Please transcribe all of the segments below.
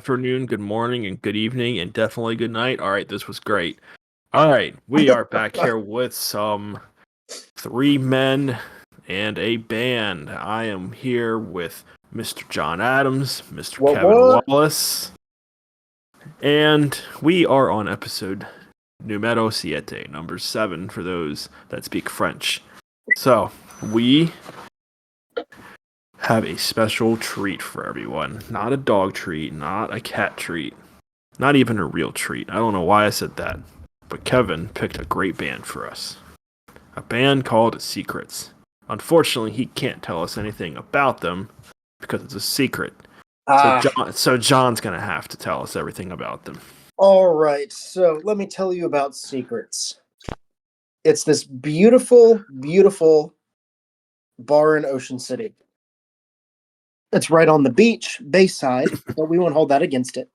afternoon, good morning, and good evening, and definitely good night. All right, this was great. All right, we are back here with some three men and a band. I am here with Mr. John Adams, Mr. Kevin What? Wallace, and we are on episode numero siete, number 7 for those that speak French. So, we have a special treat for everyone. Not a dog treat, not a cat treat, not even a real treat. I don't know why I said that, but Kevin picked a great band for us. A band called Secrets. Unfortunately, he can't tell us anything about them because it's a secret. So John's going to have to tell us everything about them. All right, so let me tell you about Secrets. It's this beautiful, beautiful bar in Ocean City. It's right on the beach, Bayside, but we won't hold that against it.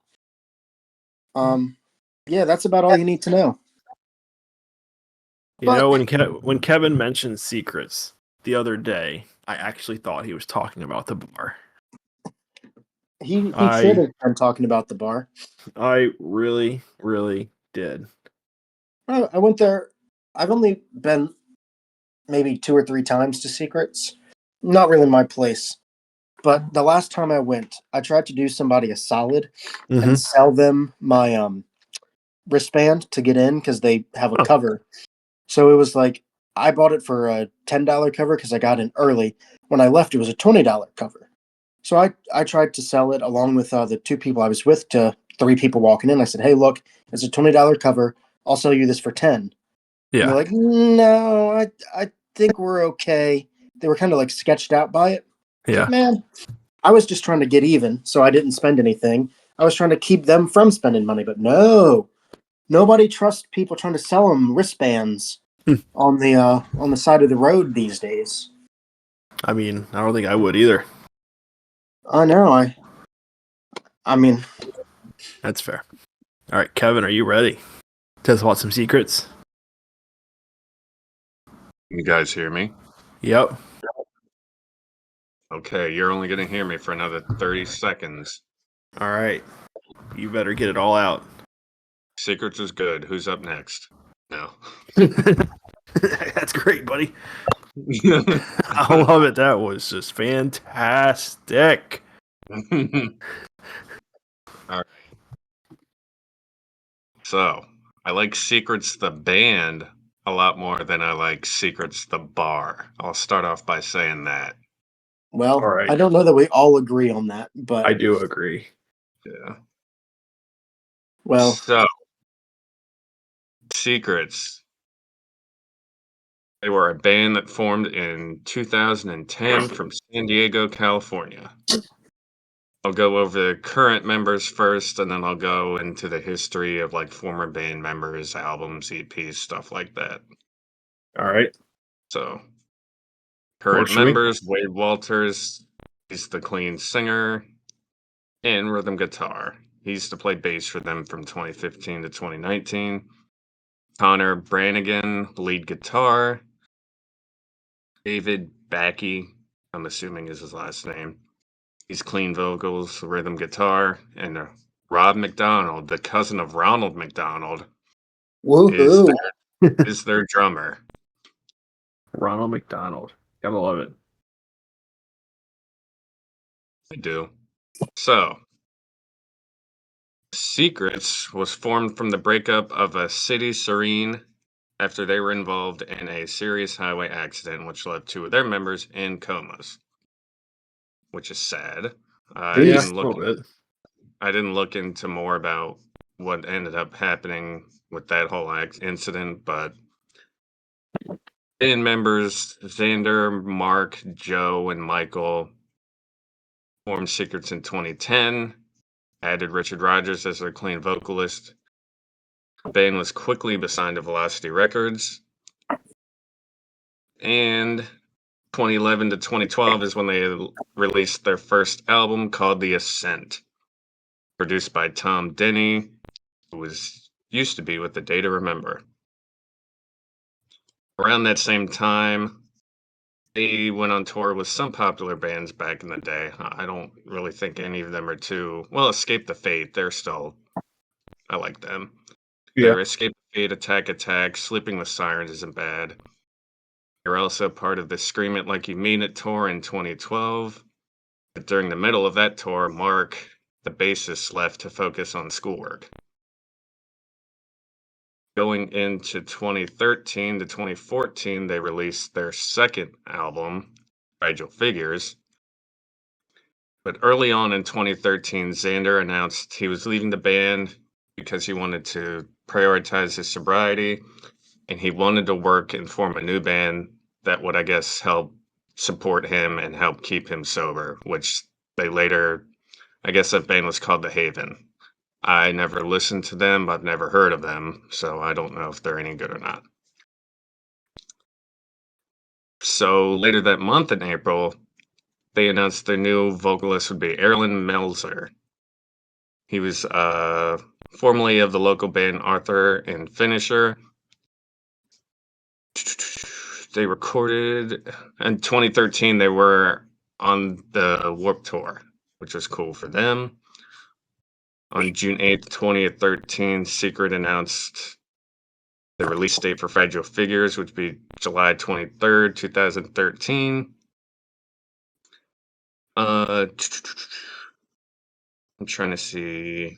Yeah, that's about all you need to know. You know, when Kevin mentioned Secrets the other day, I actually thought he was talking about the bar. He should have been talking about the bar. I really, really did. I went there. I've only been maybe 2 or 3 times to Secrets. Not really my place. But the last time I went, I tried to do somebody a solid and sell them my wristband to get in because they have a cover. So it was like I bought it for a $10 cover because I got in early. When I left, it was a $20 cover. So I tried to sell it along with the 2 people I was with to 3 people walking in. I said, "Hey, look, it's a $20 cover. I'll sell you this for 10." Yeah. And they're like, "No, I think we're okay." They were kind of like sketched out by it. Yeah. Like, man, I was just trying to get even, so I didn't spend anything. I was trying to keep them from spending money, but no, nobody trusts people trying to sell them wristbands on the side of the road these days. I mean, I don't think I would either. I know. I mean, that's fair. All right, Kevin, are you ready? Tell us about some secrets. You guys hear me? Yep. Okay, you're only going to hear me for another 30 seconds. All right. You better get it all out. Secrets is good. Who's up next? No. That's great, buddy. I love it. That was just fantastic. All right. So, I like Secrets the band a lot more than I like Secrets the bar. I'll start off by saying that. well, All right. I don't know that we all agree on that, but I do agree. Yeah. Well, so Secrets. They were a band that formed in 2010 from San Diego, California. I'll go over the current members first, and then I'll go into the history of like former band members, albums, EPs, stuff like that. All right. So, current members: Wade Walters. He's the clean singer and rhythm guitar. He used to play bass for them from 2015 to 2019. Connor Brannigan, lead guitar. David Backey, I'm assuming is his last name. He's clean vocals, rhythm guitar, and Rob McDonald, the cousin of Ronald McDonald, is their drummer. Ronald McDonald. Gotta love it. I do. So, Secrets was formed from the breakup of a City Serene after they were involved in a serious highway accident, which led 2 of their members in comas, which is sad. I didn't look into more about what ended up happening with that whole incident, but band members Xander, Mark, Joe, and Michael formed Secrets in 2010, added Richard Rogers as their clean vocalist. The band was quickly assigned to Velocity Records, and 2011 to 2012 is when they released their first album called The Ascent, produced by Tom Denny, who used to be with The Day to Remember. Around that same time, They went on tour with some popular bands back in the day. I don't really think any of them are too well. Escape the Fate, they're still. I like them. Yeah. Their Escape the Fate, Attack Attack, Sleeping with Sirens isn't bad. They're also part of the Scream It Like You Mean It tour in 2012. But during the middle of that tour, Mark, the bassist, left to focus on schoolwork. Going into 2013 to 2014, they released their second album, Fragile Figures. But early on in 2013, Xander announced he was leaving the band because he wanted to prioritize his sobriety and he wanted to work and form a new band that would, I guess, help support him and help keep him sober, which they later, I guess that band was called The Haven. I never listened to them, I've never heard of them, so I don't know if they're any good or not. So later that month in April, they announced their new vocalist would be Erlen Melzer. He was formerly of the local band Arthur and Finisher. They recorded in 2013. They were on the Warped Tour, which was cool for them. On June 8th, 2013, Secret announced the release date for Fragile Figures, which would be July 23rd, 2013. I'm trying to see.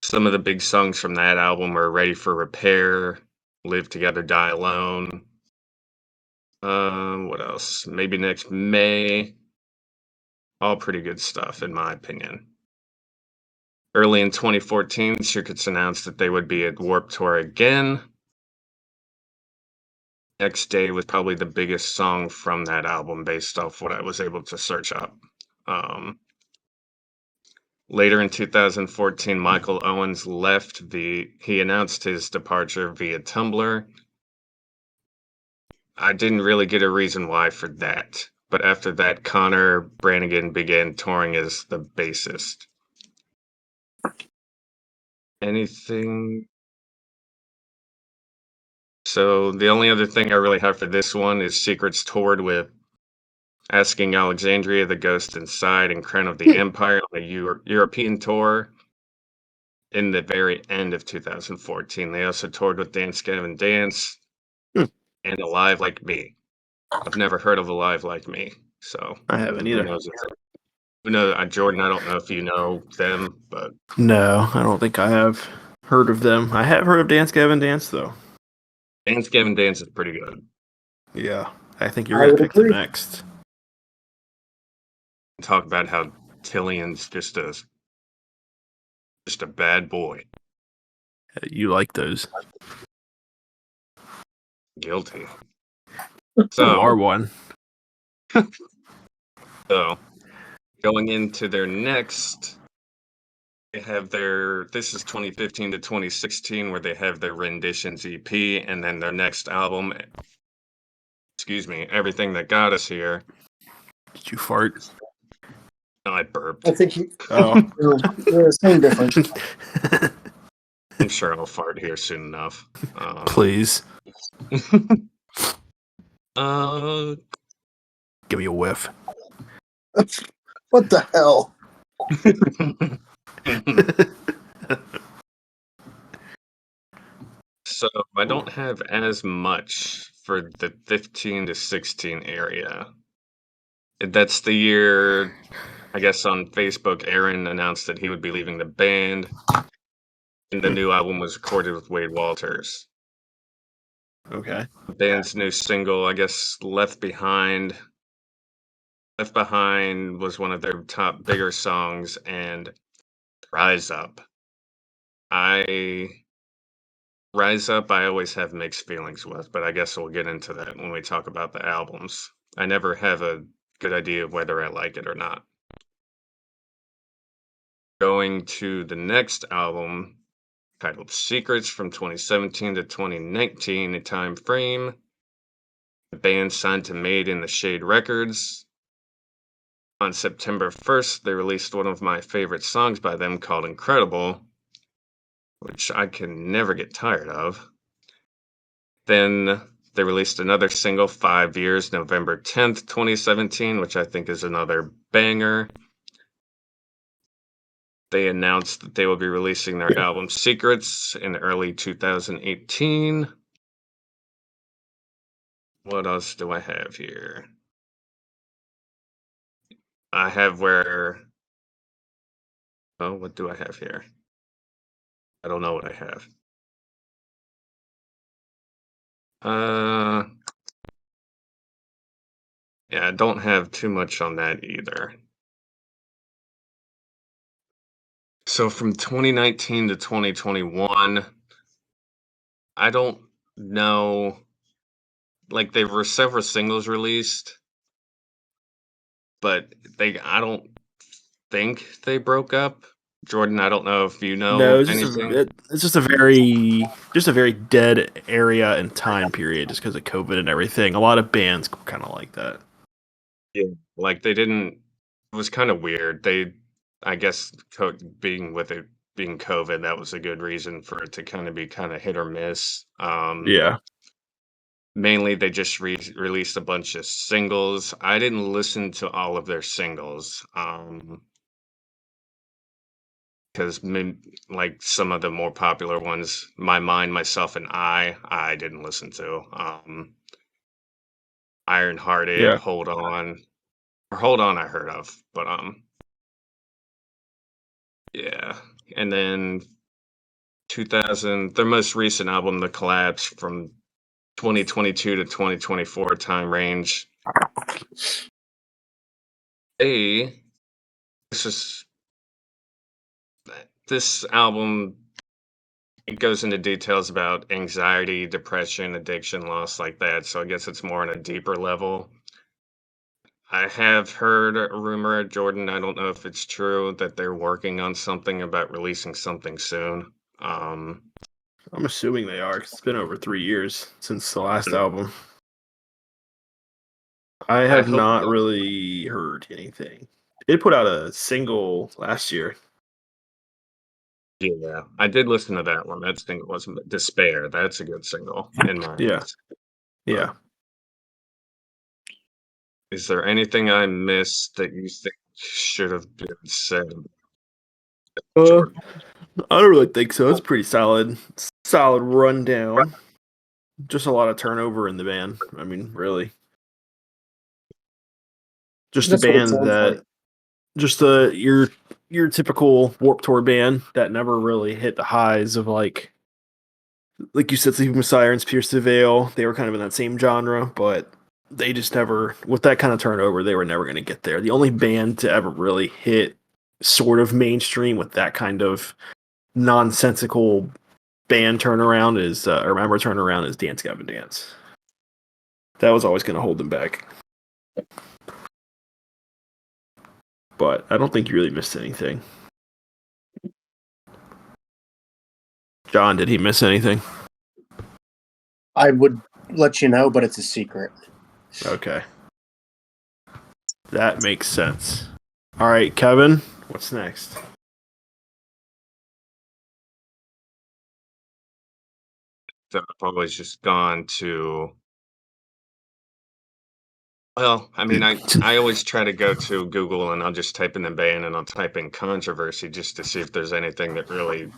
Some of the big songs from that album are Ready for Repair, Live Together, Die Alone. What else? Maybe Next May. All pretty good stuff, in my opinion. Early in 2014, Secrets announced that they would be at Warped Tour again. Next Day was probably the biggest song from that album based off what I was able to search up. Later in 2014, Michael Owens left he announced his departure via Tumblr. I didn't really get a reason why for that. But after that, Connor Brannigan began touring as the bassist. Anything? So the only other thing I really have for this one is Secrets toured with Asking Alexandria, The Ghost Inside, and Crown of the Empire on a European tour in the very end of 2014. They also toured with Dance Gavin Dance and Alive Like Me. I've never heard of Alive Like Me, so I haven't who either. knows? Who knows? Jordan, I don't know if you know them, but No, I don't think I have heard of them. I have heard of Dance Gavin Dance, though. Dance Gavin Dance is pretty good. Yeah, I think you're I going to would pick them agree. next. Talk about how Tillian's just a bad boy. You like those. Guilty. You So, are one. so going into their next, they have this is 2015 to 2016 where they have their renditions EP, and then their next album, excuse me, Everything That Got Us Here. Did you fart? No, I burped. I think you, Oh. you're the same difference. I'm sure I'll fart here soon enough. Please. uh, Give me a whiff. What the hell? So I don't have as much for the 15 to 16 area. That's the year, I guess, on Facebook, Aaron announced that he would be leaving the band, and the new album was recorded with Wade Walters. Okay. The band's new single, I guess, Left Behind. Left Behind was one of their top bigger songs, and Rise Up. Rise Up, I always have mixed feelings with, but I guess we'll get into that when we talk about the albums. I never have a good idea of whether I like it or not. Going to the next album, titled Secrets from 2017 to 2019, a time frame. The band signed to Made in the Shade Records. On September 1st, they released one of my favorite songs by them called Incredible, which I can never get tired of. Then They released another single, 5 Years, November 10th, 2017, which I think is another banger. They announced that they will be releasing their album Secrets in early 2018. What else do I have here? I have where... Oh, what do I have here? I don't know what I have. Yeah, I don't have too much on that either. So from 2019 to 2021, I don't know. Like, there were several singles released, but I don't think they broke up. Jordan, I don't know if you No, know anything. it's just a very dead area and time period, just because of COVID and everything. A lot of bands kind of like that. Yeah. Like, they didn't. It was kind of weird. I guess, being with it being COVID, that was a good reason for it to kind of be kind of hit or miss. Yeah, Mainly, they just released a bunch of singles. I didn't listen to all of their singles. Because like some of the more popular ones, My Mind, Myself, and I didn't listen to. Iron Hearted, yeah. Hold On, or Hold On, I heard of, but yeah. And then 2000, their most recent album, The Collapse, from 2022 to 2024 time range. A this is this album. It goes into details about anxiety, depression, addiction, loss, like that. So I guess it's more on a deeper level. I have heard a rumor, Jordan. I don't know if it's true that they're working on something about releasing something soon. I'm assuming they are, 'cause it's been over 3 years since the last album. I I have hope not so. really heard anything. They put out a single last year. Yeah, I did listen to that one. That single wasn't Despair. That's a good single in my Yeah, eyes. But yeah. is there anything I missed that you think should have been said, Uh, Jordan? I don't really think so. It's pretty solid rundown. Just a lot of turnover in the band. I mean, really, just a That's what it band sounds like. that just the your typical Warped Tour band that never really hit the highs of like you said, Sleeping with Sirens, Pierce the Veil. They were kind of in that same genre, but they just never, with that kind of turnover, they were never going to get there. The only band to ever really hit sort of mainstream with that kind of nonsensical band turnaround or member turnaround is Dance Gavin Dance. That was always going to hold them back. But I don't think you really missed anything. John, did he miss anything? I would let you know, but it's a secret. Okay. That makes sense. All right, Kevin, what's next? So I've always just gone to. Well, I mean, I always try to go to Google and I'll just type in the band and I'll type in controversy just to see if there's anything that really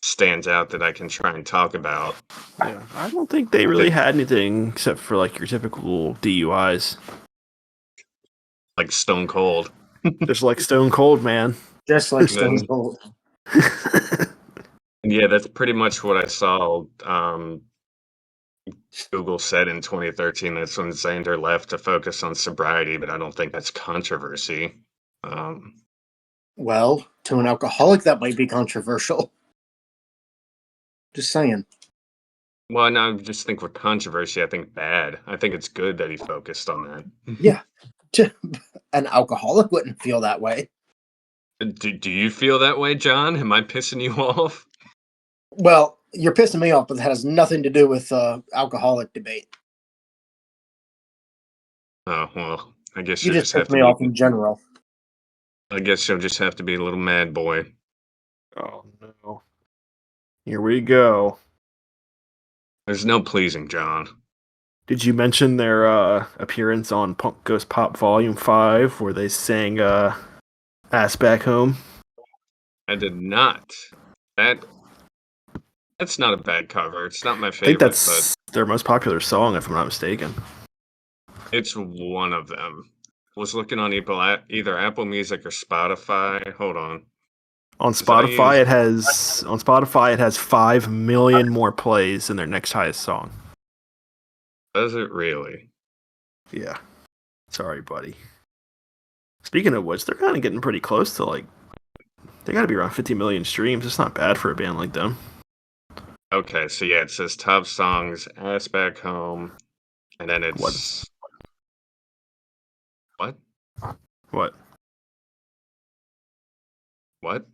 stands out that I can try and talk about. Yeah, I don't think they really had anything except for like your typical DUIs. Like Stone Cold. Just like Stone Cold, man. Just like And Stone then, Cold. yeah, that's pretty much what I saw. Google said in 2013 that's when Xander left to focus on sobriety, but I don't think that's controversy. Um, Well, to an alcoholic, that might be controversial. Just saying. well, no, I just think with controversy, I think bad. I think it's good that he focused on that. Yeah. An alcoholic wouldn't feel that way. Do you feel that way, John? Am I pissing you off? Well, you're pissing me off, but that has nothing to do with alcoholic debate. Oh, well, I guess You you'll just just piss have to me be. off in general. I guess you'll just have to be a little mad boy. Oh no. Here we go. There's no pleasing John. Did you mention their appearance on Punk Goes Pop Volume 5 where they sang Ass Back Home? I did not. That's not a bad cover. It's not my I think favorite, but that's their most popular song, if I'm not mistaken. it's one of them. Was looking on either Apple Music or Spotify. Hold on. On 'Cause I use Spotify it has 5 million more plays than their next highest song. Does it really? Yeah. Sorry, buddy. Speaking of which, they're kind of getting pretty close to they got to be around 50 million streams. It's not bad for a band like them. Okay, so yeah, it says top songs, Ass Back Home, and then What? it's what? What? What?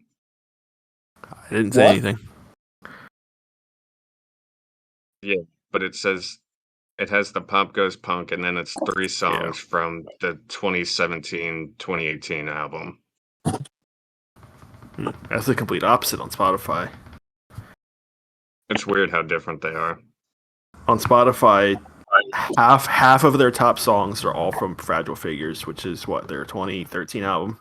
I didn't say What? anything. Yeah, but it says it has the Pop Goes Punk, and then it's 3 Yeah. songs from the 2017-2018 album. That's the complete opposite on Spotify. It's weird how different they are. On Spotify, half of their top songs are all from Fragile Figures, which is what their 2013 album.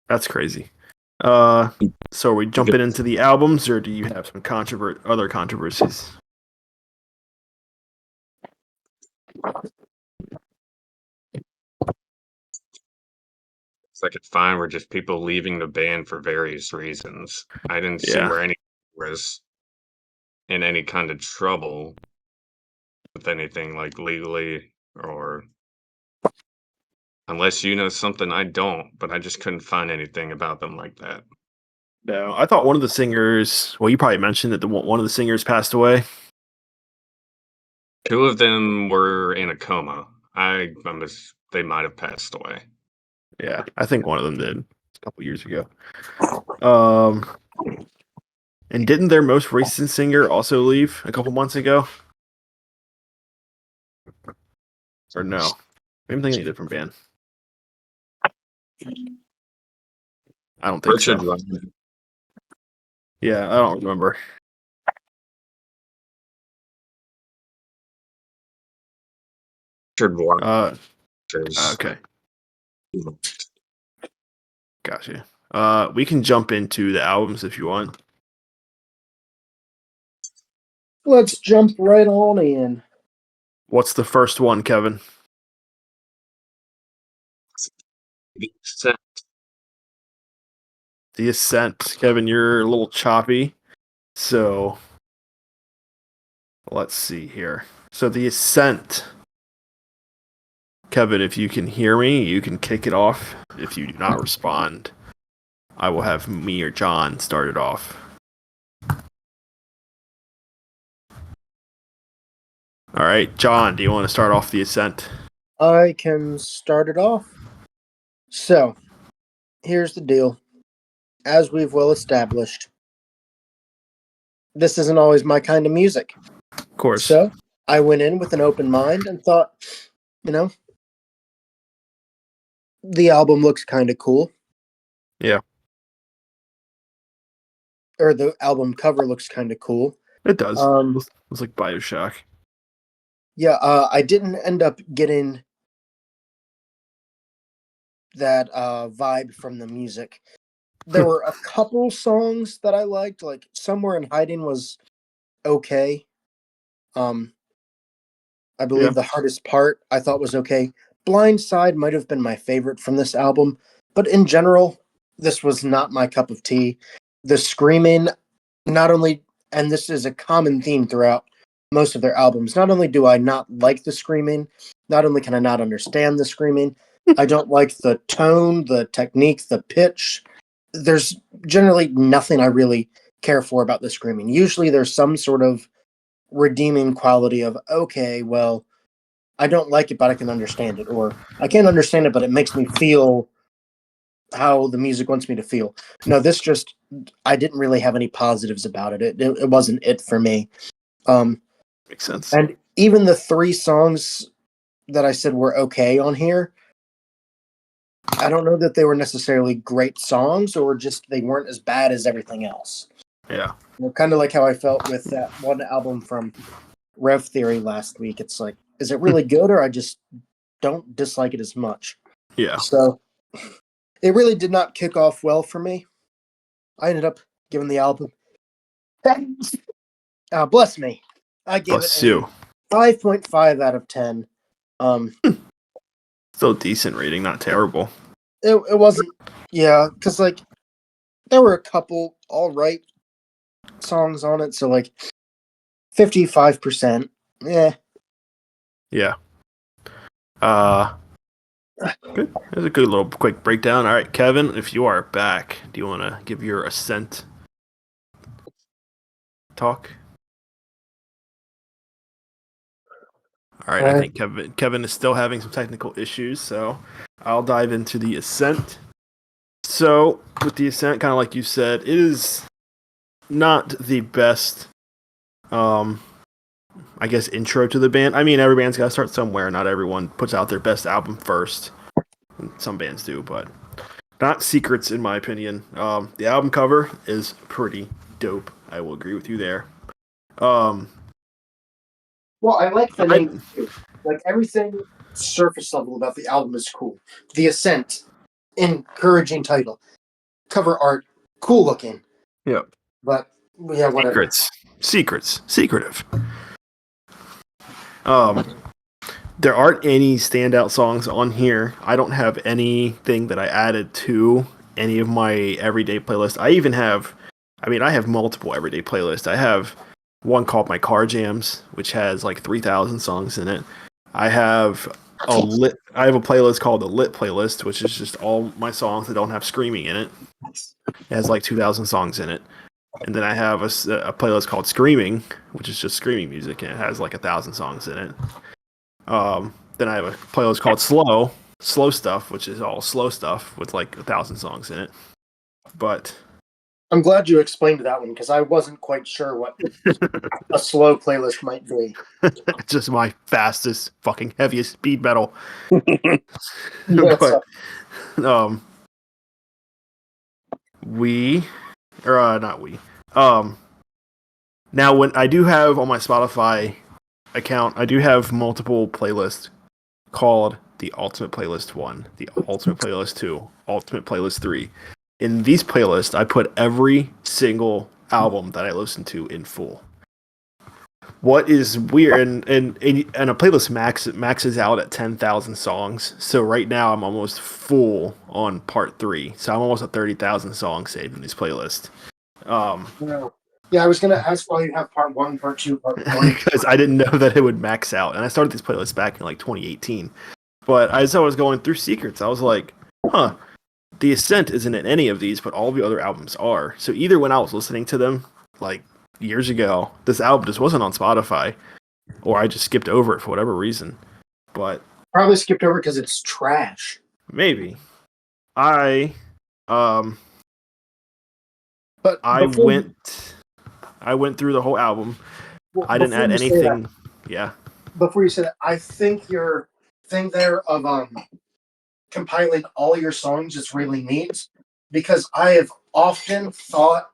That's crazy. So are we jumping into the albums, or do you have some other controversies? It's like it's fine. We're just people leaving the band for various reasons. I didn't see Yeah. where any was in any kind of trouble with anything like legally or unless you know something I don't, but I just couldn't find anything about them like that. No, I thought one of the singers. Well, you probably mentioned that one of the singers passed away. 2 of them were in a coma. They might have passed away. Yeah, I think one of them did a couple years ago. And didn't their most recent singer also leave a couple months ago? Or no? I'm thinking of a different band. I don't think Richard so. Ryan. Yeah, I don't remember. Richard Uh, Waters. okay, gotcha. We can jump into the albums if you want. Let's jump right on in. What's the first one, Kevin? The Ascent. Kevin, you're a little choppy. So let's see here. So The Ascent. Kevin, if you can hear me, you can kick it off. If you do not respond, I will have me or John start it off. All right, John, do you want to start off The Ascent? I can start it off. So, here's the deal. As we've well established, this isn't always my kind of music. Of course. So, I went in with an open mind and thought, the album looks kind of cool. Yeah. Or the album cover looks kind of cool. It does. It's like Bioshock. Yeah, I didn't end up getting that vibe from the music. There were a couple songs that I liked, like Somewhere in Hiding was okay. I believe The Hardest Part I thought was okay. Blind Side might have been my favorite from this album, but in general, this was not my cup of tea. The screaming, not only, and this is a common theme throughout most of their albums, not only do I not like the screaming, not only can I not understand the screaming, I don't like the tone, the technique, the pitch. There's generally nothing I really care for about the screaming. Usually there's some sort of redeeming quality of, okay, well, I don't like it, but I can understand it, or I can't understand it, but it makes me feel how the music wants me to feel. No, I didn't really have any positives about it. It wasn't it for me. Makes sense. And even the 3 songs that I said were okay on here, I don't know that they were necessarily great songs, or just they weren't as bad as everything else. Yeah. Kind of like how I felt with that one album from Rev Theory last week. It's like, is it really good, or I just don't dislike it as much? Yeah. So it really did not kick off well for me. I ended up giving the album, bless me, I gave it Plus a two. 5.5 out of 10. Still decent rating, not terrible. It wasn't, yeah, because like there were a couple all right songs on it, so like 55%. Yeah. Yeah. Good. That's a good little quick breakdown. All right, Kevin, if you are back, do you want to give your Ascent talk? All right, I think Kevin is still having some technical issues, so I'll dive into the Ascent. So, with the Ascent, kind of like you said, it is not the best, I guess, intro to the band. I mean, every band's got to start somewhere. Not everyone puts out their best album first. Some bands do, but not Secrets, in my opinion. The album cover is pretty dope. I will agree with you there. Um, Well, I like the I name too. Like everything surface level about the album is cool. The Ascent, encouraging title. Cover art, cool looking. yeah. But yeah, whatever. Secretive. Um, there aren't any standout songs on here. I don't have anything that I added to any of my everyday playlists. I have multiple everyday playlists. I have one called My Car Jams, which has like 3,000 songs in it. I have I have a playlist called the Lit playlist, which is just all my songs that don't have screaming in it. It has like 2,000 songs in it. And then I have a playlist called Screaming, which is just screaming music, and it has like 1,000 songs in it. Then I have a playlist called Slow Stuff, which is all slow stuff with like 1,000 songs in it. But I'm glad you explained that one because I wasn't quite sure what a slow playlist might be. just my fastest, fucking heaviest speed metal. Yeah, But so um, we or not we. Um, Now when I do have on my Spotify account, I do have multiple playlists called the Ultimate Playlist 1, the Ultimate Playlist 2, Ultimate Playlist 3. In these playlists, I put every single album that I listen to in full. What is weird, and a playlist maxes out at 10,000 songs. So right now I'm almost full on part 3. So I'm almost at 30,000 songs saved in these playlists. yeah, I was gonna ask why you have part 1, part 2, part 3. Because I didn't know that it would max out. And I started these playlists back in like 2018. But as I was going through Secrets, I was like, huh, The Ascent isn't in any of these, but all the other albums are. So either when I was listening to them, like years ago, this album just wasn't on Spotify, or I just skipped over it for whatever reason. But Probably skipped over because it's trash. maybe. I um But I went through the whole album. I didn't before add you say that, anything. Yeah. I think your thing there of compiling all your songs is really neat because I have often thought,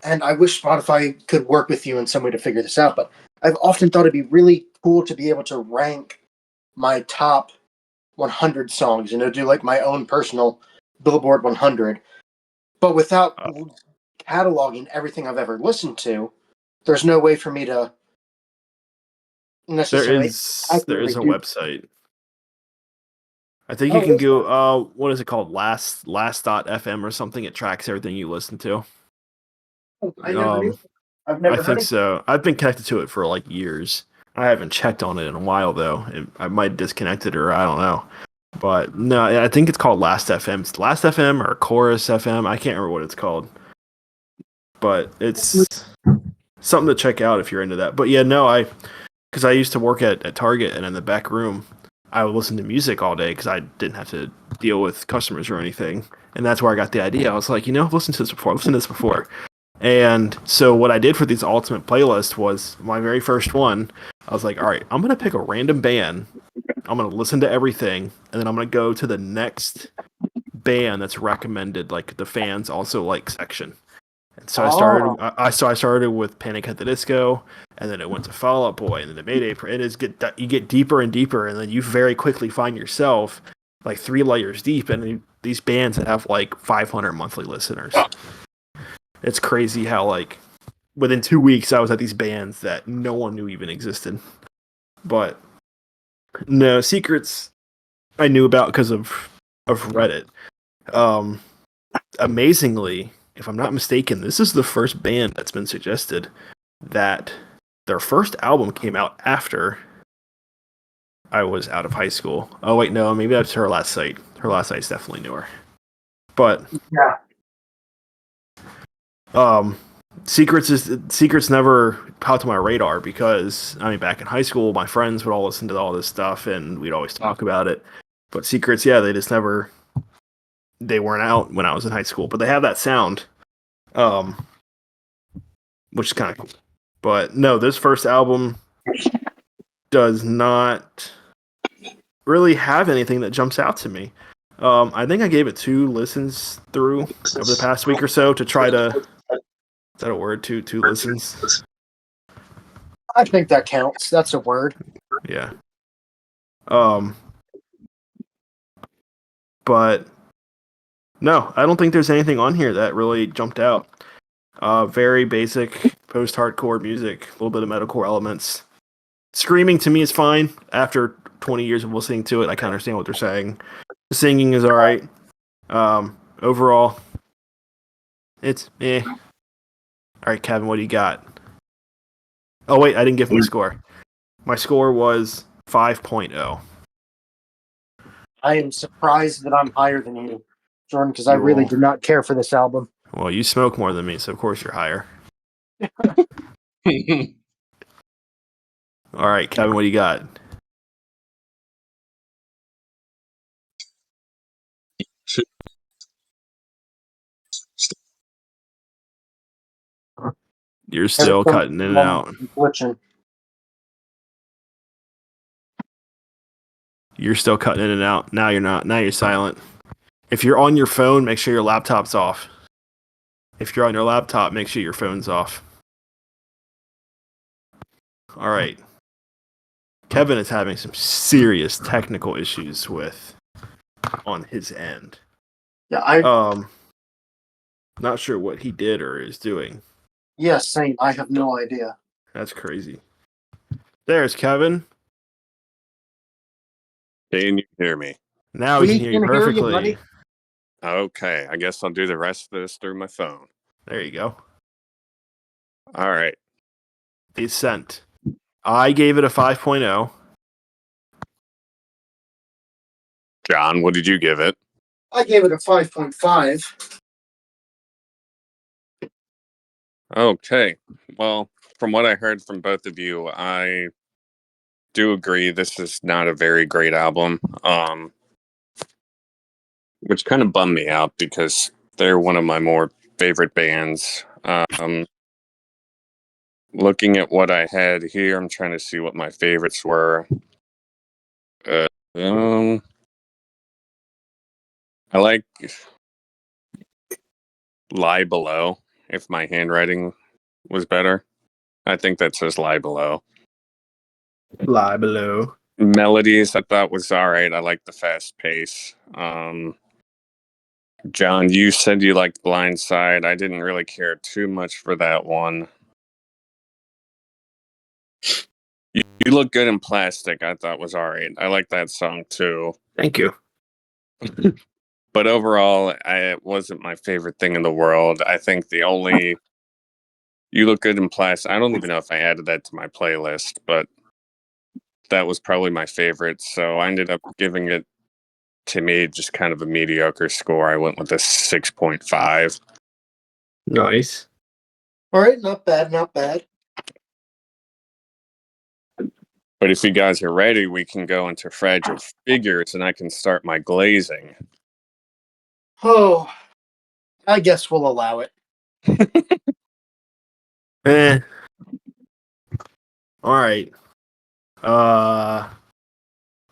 and I wish Spotify could work with you in some way to figure this out, but I've often thought it'd be really cool to be able to rank my top 100 songs, do like my own personal Billboard 100. But without Uh, cataloging everything I've ever listened to, there's no way for me to there necessarily is there accurately is a do. website. I think you Oh, can is go. What is it called? Last.fm or something. It tracks everything you listen to. that? I never knew. I've I never heard think of. so. I've been connected to it for like years. I haven't checked on it in a while though. I might disconnect it or I don't know. But no, I think it's called Last FM. It's Last FM or Chorus FM. I can't remember what it's called. But it's something to check out if you're into that. But yeah, no, because I used to work at Target and in the back room, I would listen to music all day because I didn't have to deal with customers or anything. And that's where I got the idea. I was like, I've listened to this before. I've listened to this before. And so what I did for these ultimate playlists was my very first one. I was like, all right, I'm going to pick a random band. I'm going to listen to everything. And then I'm going to go to the next band that's recommended, like the fans also like section. So I started with Panic at the Disco, and then it went to Fall Out Boy, and then the Mayday. You get deeper and deeper, and then you very quickly find yourself like 3 layers deep, and these bands that have like 500 monthly listeners. It's crazy how like within 2 weeks I was at these bands that no one knew even existed. But no, Secrets I knew about because of Reddit. Amazingly, if I'm not mistaken, this is the first band that's been suggested that their first album came out after I was out of high school. Oh wait, no, maybe that's her last site. Her last site's definitely newer. But Yeah. Secrets never popped to my radar because I mean back in high school my friends would all listen to all this stuff and we'd always talk about it. But Secrets, yeah, they weren't out when I was in high school, but they have that sound. Which is kind of cool. But no, this first album does not really have anything that jumps out to me. I think I gave it 2 listens through over the past week or so to try to. Is that a word? Two listens. I think that counts. That's a word. Yeah. But no, I don't think there's anything on here that really jumped out. Very basic post-hardcore music, a little bit of metalcore elements. Screaming to me is fine. After 20 years of listening to it, I can understand what they're saying. The singing is all right. Overall, it's eh. All right, Kevin, what do you got? Oh wait, I didn't give my score. My score was 5.0. I am surprised that I'm higher than you, Jordan, because I really did not care for this album. Well, you smoke more than me, so of course you're higher. All right, Kevin, what do you got? You're still cutting in and out. Glitching. You're still cutting in and out. Now you're not. Now you're silent. If you're on your phone, make sure your laptop's off. If you're on your laptop, make sure your phone's off. All right. Kevin is having some serious technical issues on his end. Yeah, not sure what he did or is doing. Yes, same. I have no idea. That's crazy. There's Kevin. Can you hear me? Now we can hear you perfectly. Buddy. Okay, I guess I'll do the rest of this through my phone. There you go. All right. It's sent. I gave it a 5.0. John, what did you give it? I gave it a 5.5. Okay. Well, from what I heard from both of you, I do agree this is not a very great album. Which kind of bummed me out because they're one of my more favorite bands. Looking at what I had here, I'm trying to see what my favorites were. I like Lie Below, if my handwriting was better. I think that says Lie Below. Lie Below. Melodies, I thought was all right. I like the fast pace. John, you said you liked Blind Side. I didn't really care too much for that one. You Look Good in Plastic, I thought was all right. I like that song too. Thank you. But overall, it wasn't my favorite thing in the world. I think the only You Look Good in Plastic, I don't even know if I added that to my playlist, but that was probably my favorite. So I ended up giving it, to me, just kind of a mediocre score. I went with a 6.5. Nice. All right, not bad, not bad. But if you guys are ready, we can go into Fragile Figures and I can start my glazing. Oh, I guess we'll allow it. All right.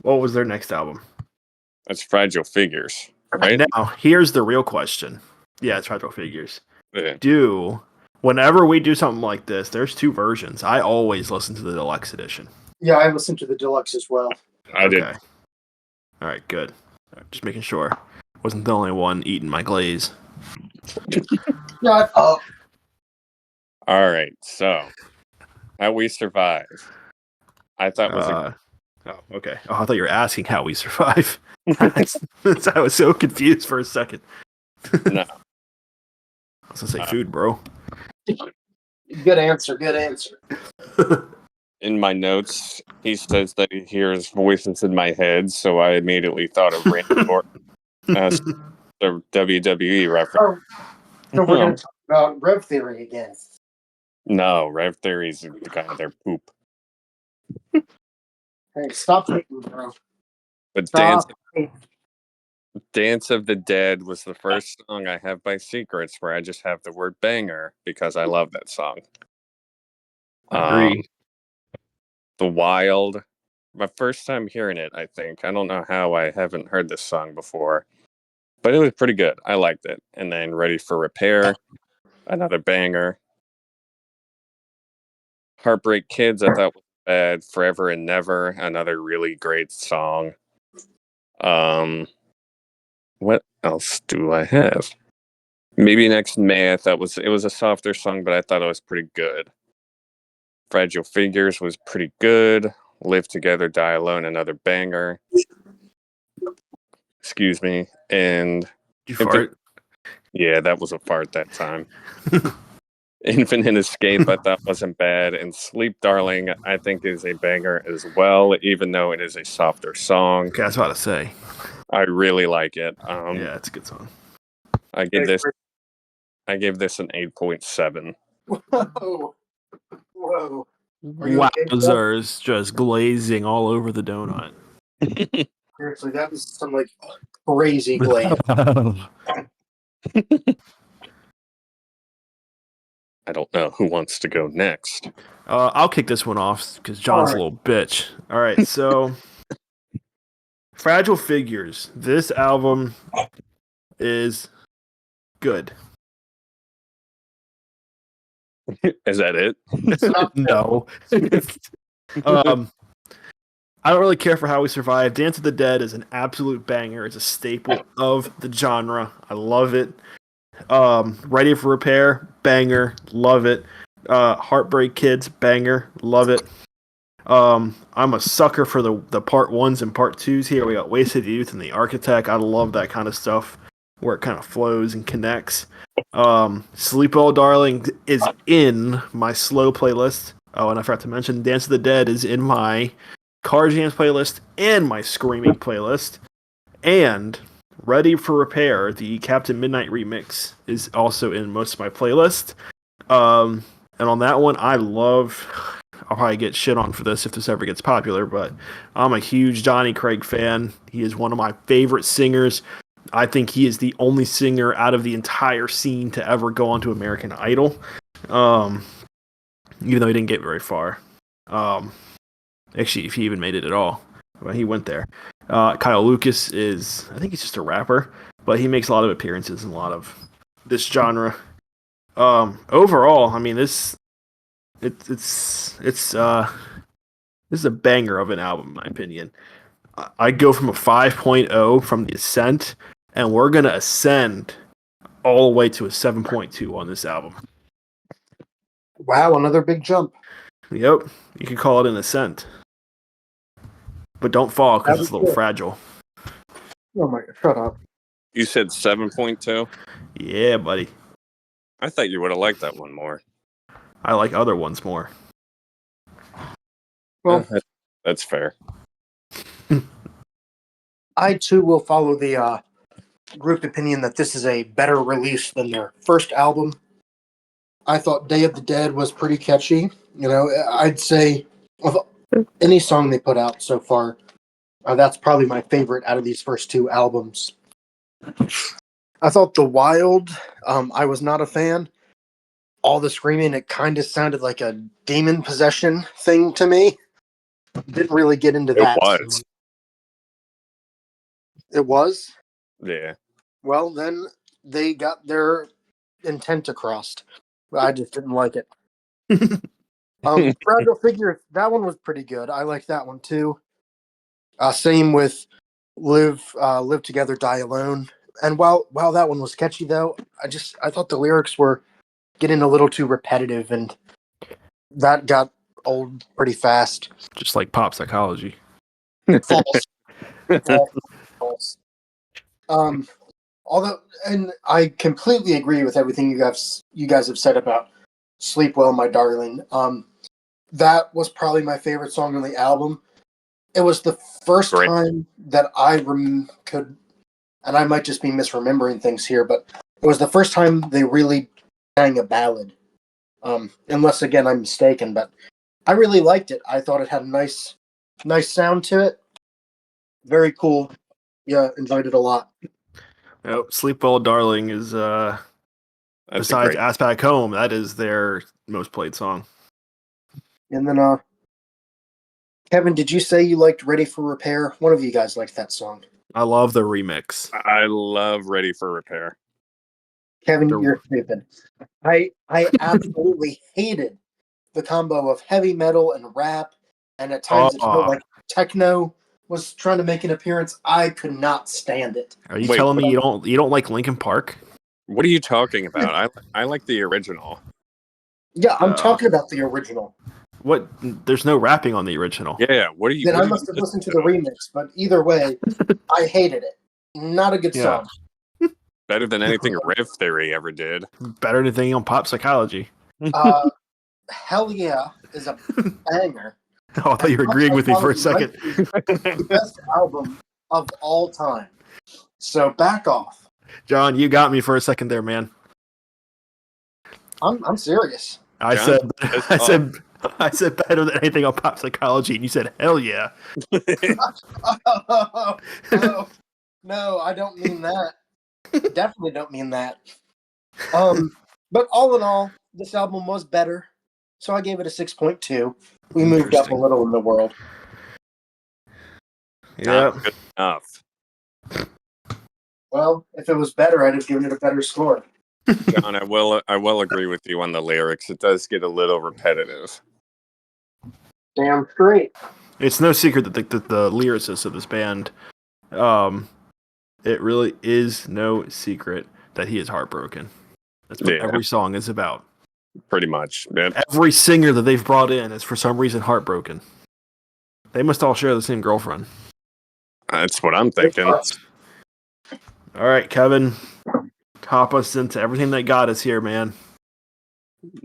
What was their next album? That's Fragile Figures, right? Now, here's the real question. Yeah, it's Fragile Figures. Yeah. Whenever we do something like this, there's 2 versions. I always listen to the deluxe edition. Yeah, I listened to the deluxe as well. I did. Okay. All right, good. Just making sure. Wasn't the only one eating my glaze. Shut up. All right, so How We Survive. I thought was a Oh, okay. Oh, I thought you were asking how we survive. I was so confused for a second. no. I was gonna say food, bro. Good answer. Good answer. In my notes, he says that he hears voices in my head, so I immediately thought of Randy Orton as the WWE reference. Oh, so we're going to talk about Rev Theory again. No, Rev Theory's the guy their poop. Hey, stop hating, bro. But Stop. Dance of the Dead was the first song I have by Secrets where I just have the word banger because I love that song. Agree. The Wild. My first time hearing it, I think. I don't know how I haven't heard this song before. But it was pretty good. I liked it. And then Ready for Repair, another banger. Heartbreak Kids, I thought was bad. Forever and Never, another really great song. What else do I have? Maybe Next May, I thought it was a softer song, but I thought it was pretty good. Fragile Figures was pretty good. Live Together, Die Alone, another banger. Excuse me. And Did you fart? Yeah, that was a fart that time. Infinite Escape, I thought wasn't bad, and Sleep Darling, I think is a banger as well, even though it is a softer song. Okay, that's what to say. I really like it. Yeah, it's a good song. I give this an 8.7. Whoa. Whoa. Wowzers, just glazing all over the donut. Seriously, that was some like crazy glaze. I don't know who wants to go next. I'll kick this one off because John's a little bitch. All right, so Fragile Figures. This album is good. Is that it? No. I don't really care for How We Survive. Dance of the Dead is an absolute banger. It's a staple of the genre. I love it. Ready for Repair, banger, love it. Heartbreak Kids, banger, love it. I'm a sucker for the part 1s and part 2s here. We got Wasted Youth and The Architect. I love that kind of stuff where it kind of flows and connects. Sleep Well Darling is in my slow playlist. Oh, and I forgot to mention Dance of the Dead is in my Car Jams playlist and my Screaming playlist. And Ready for Repair, the Captain Midnight remix, is also in most of my playlist. And on that one, I'll probably get shit on for this if this ever gets popular, but I'm a huge Johnny Craig fan. He is one of my favorite singers. I think he is the only singer out of the entire scene to ever go onto American Idol. Even though he didn't get very far. Actually, if he even made it at all. Well, he went there. Kyle Lucas I think he's just a rapper, but he makes a lot of appearances in a lot of this genre. Overall, I mean, this is a banger of an album, in my opinion. I go from a 5.0 from the Ascent, and we're gonna ascend all the way to a 7.2 on this album. Wow, another big jump. Yep, you could call it an ascent. But don't fall because it's a little fragile. Oh my god, shut up. You said 7.2? Yeah, buddy. I thought you would have liked that one more. I like other ones more. Well, that's fair. I too will follow the group opinion that this is a better release than their first album. I thought Day of the Dead was pretty catchy. You know, I'd say of any song they put out so far, that's probably my favorite out of these first 2 albums. I thought The Wild, I was not a fan. All the screaming, it kind of sounded like a demon possession thing to me. Didn't really get into that. It was. It was? Yeah. Well, then they got their intent to crossed. I just didn't like it. Fragile Figure, that one was pretty good. I like that one too. Same with Live Together, Die Alone. And while that one was catchy though, I thought the lyrics were getting a little too repetitive, and that got old pretty fast. Just like pop psychology. False, false, false. Although, and I completely agree with everything you guys have said about "Sleep Well, My Darling." That was probably my favorite song on the album. It was the first time that I could, and I might just be misremembering things here, but it was the first time they really sang a ballad. Unless again I'm mistaken, but I really liked it. I thought it had a nice sound to it. Very cool. Yeah, enjoyed it a lot. Oh, Sleep Well, Darling is besides Ass Back Home, that is their most played song. And then Kevin, did you say you liked Ready for Repair? One of you guys liked that song. I love the remix. I love Ready for Repair. Kevin, you're stupid. I absolutely hated the combo of heavy metal and rap, and at times it felt like techno was trying to make an appearance. I could not stand it. Are you telling me you don't like Linkin Park? What are you talking about? I like the original. Yeah, I'm talking about the original. What? There's no rapping on the original. Yeah, what are you? Then I must have listened to the remix, but either way, I hated it. Not a good song. Better than anything Riff Theory ever did. Better than anything on pop psychology. Hell Yeah is a banger. Oh, I thought you were agreeing with me for a second. The best album of all time. So back off. John, you got me for a second there, man. I'm serious. I said better than anything on pop psychology, and you said hell yeah. No, I don't mean that. Definitely don't mean that. But all in all, this album was better, so I gave it a 6.2. We moved up a little in the world. Yeah, good enough. Well, if it was better, I'd have given it a better score. John, I will agree with you on the lyrics. It does get a little repetitive. Damn straight. It's no secret that the lyricist of this band, it really is no secret that he is heartbroken. That's what every song is about. Pretty much. Yep. Every singer that they've brought in is for some reason heartbroken. They must all share the same girlfriend. That's what I'm thinking. All right, Kevin, hop us into everything that got us here, man.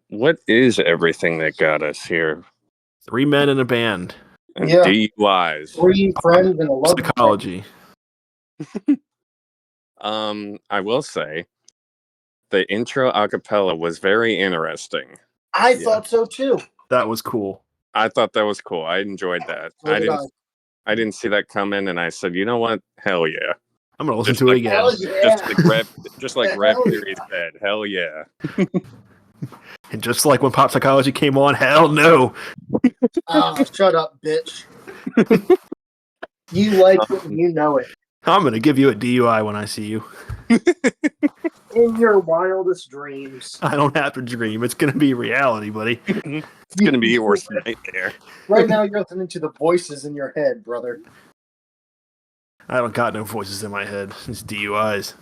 What is everything that got us here? 3 men in a band. And DUIs. 3 friends and a love psychology. I will say the intro acapella was very interesting. I thought so too. That was cool. I thought that was cool. I enjoyed that. I didn't see that coming, and I said, you know what? Hell yeah. I'm gonna listen to it again. Just like Rap Theory said, hell yeah. And just like when pop psychology came on, hell no. Shut up, bitch. You like it, you know it. I'm gonna give you a DUI when I see you. In your wildest dreams. I don't have to dream. It's gonna be reality, buddy. It's gonna be your worst nightmare. Right now, you're listening to the voices in your head, brother. I don't got no voices in my head. It's DUIs.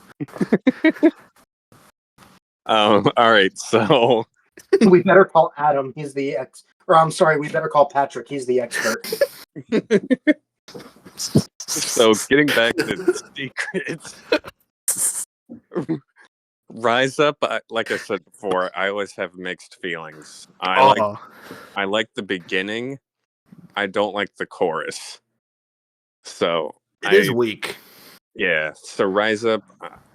All right, so we better call Adam. He's the we better call Patrick. He's the expert. So getting back to the secrets, Rise Up. Like I said before, I always have mixed feelings. I like the beginning. I don't like the chorus. So it is weak. Yeah. So Rise Up.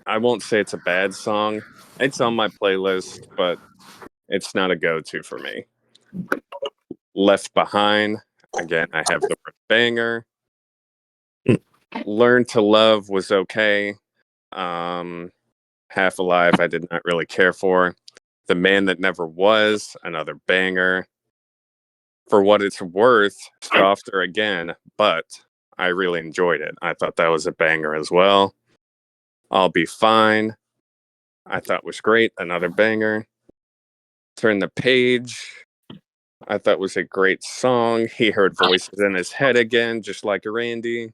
I won't say it's a bad song. It's on my playlist, but it's not a go-to for me. Left Behind. Again, I have the word banger. Learn to Love was okay. Half Alive, I did not really care for. The Man That Never Was, another banger. For What It's Worth, softer again, but I really enjoyed it. I thought that was a banger as well. I'll Be Fine. I thought was great. Another banger. Turn the Page. I thought was a great song. He heard voices in his head again, just like Randy.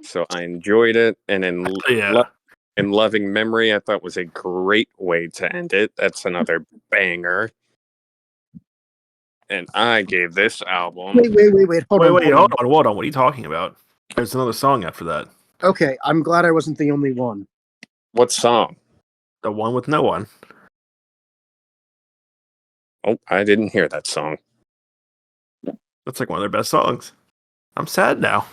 So I enjoyed it. And Yeah. in Loving Memory, I thought was a great way to end it. That's another banger. And I gave this album. Wait. Hold on. Hold on. What are you talking about? There's another song after that. Okay, I'm glad I wasn't the only one. What song? The one with no one. Oh, I didn't hear that song. That's like one of their best songs. I'm sad now.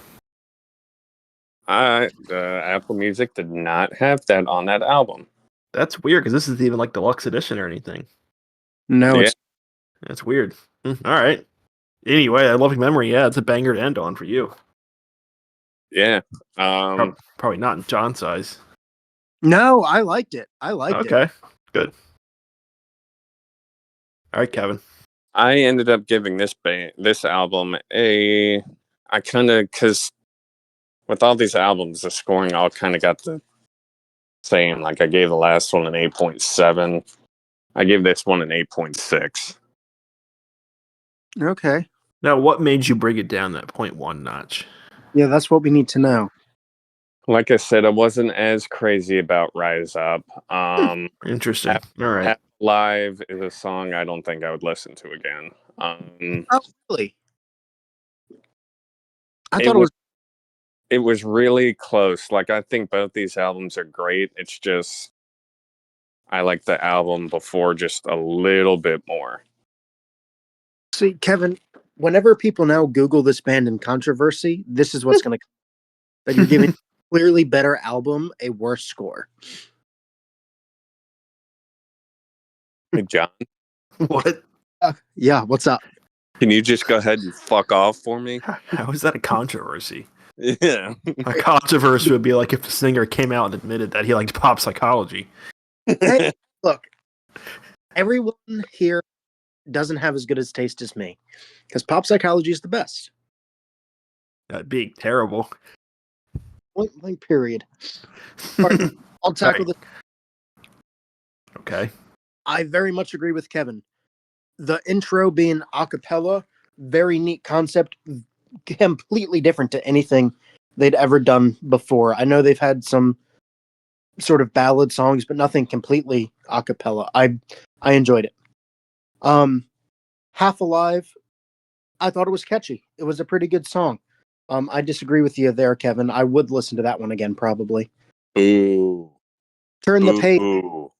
Apple Music did not have that on that album. That's weird because this isn't even like deluxe edition or anything. No, Yeah. That's weird. All right. Anyway, I love memory. Yeah, it's a banger to end on for you. Yeah. Probably not in John's eyes. No, I liked it. It. Okay, good. All right, Kevin. I ended up giving this album because with all these albums, the scoring all kind of got the same. Like I gave the last one an 8.7. I gave this one an 8.6. Okay. Now, what made you bring it down that 0.1 notch? Yeah, that's what we need to know. Like I said, I wasn't as crazy about Rise Up. Interesting. All right. Live is a song I don't think I would listen to again. Oh, really? I it thought it was. It was really close. Like I think both these albums are great. It's just I like the album before just a little bit more. See, Kevin, whenever people now Google this band in controversy, this is what's going to that you're giving clearly better album a worse score. Hey, John, What? Yeah, what's up? can you just go ahead and fuck off for me? How is that a controversy? Yeah. A controversy would be like if the singer came out and admitted that he liked pop psychology. Hey, look, everyone here doesn't have as good as taste as me because pop psychology is the best. That'd be terrible. Point period. Right, I'll tackle this. Okay. I very much agree with Kevin. The intro being a cappella, very neat concept, completely different to anything they'd ever done before. I know they've had some sort of ballad songs, but nothing completely a cappella. I enjoyed it. Half Alive, I thought it was catchy. It was a pretty good song. I disagree with you there, Kevin. I would listen to that one again, probably. Ooh. Turn the page. Ooh.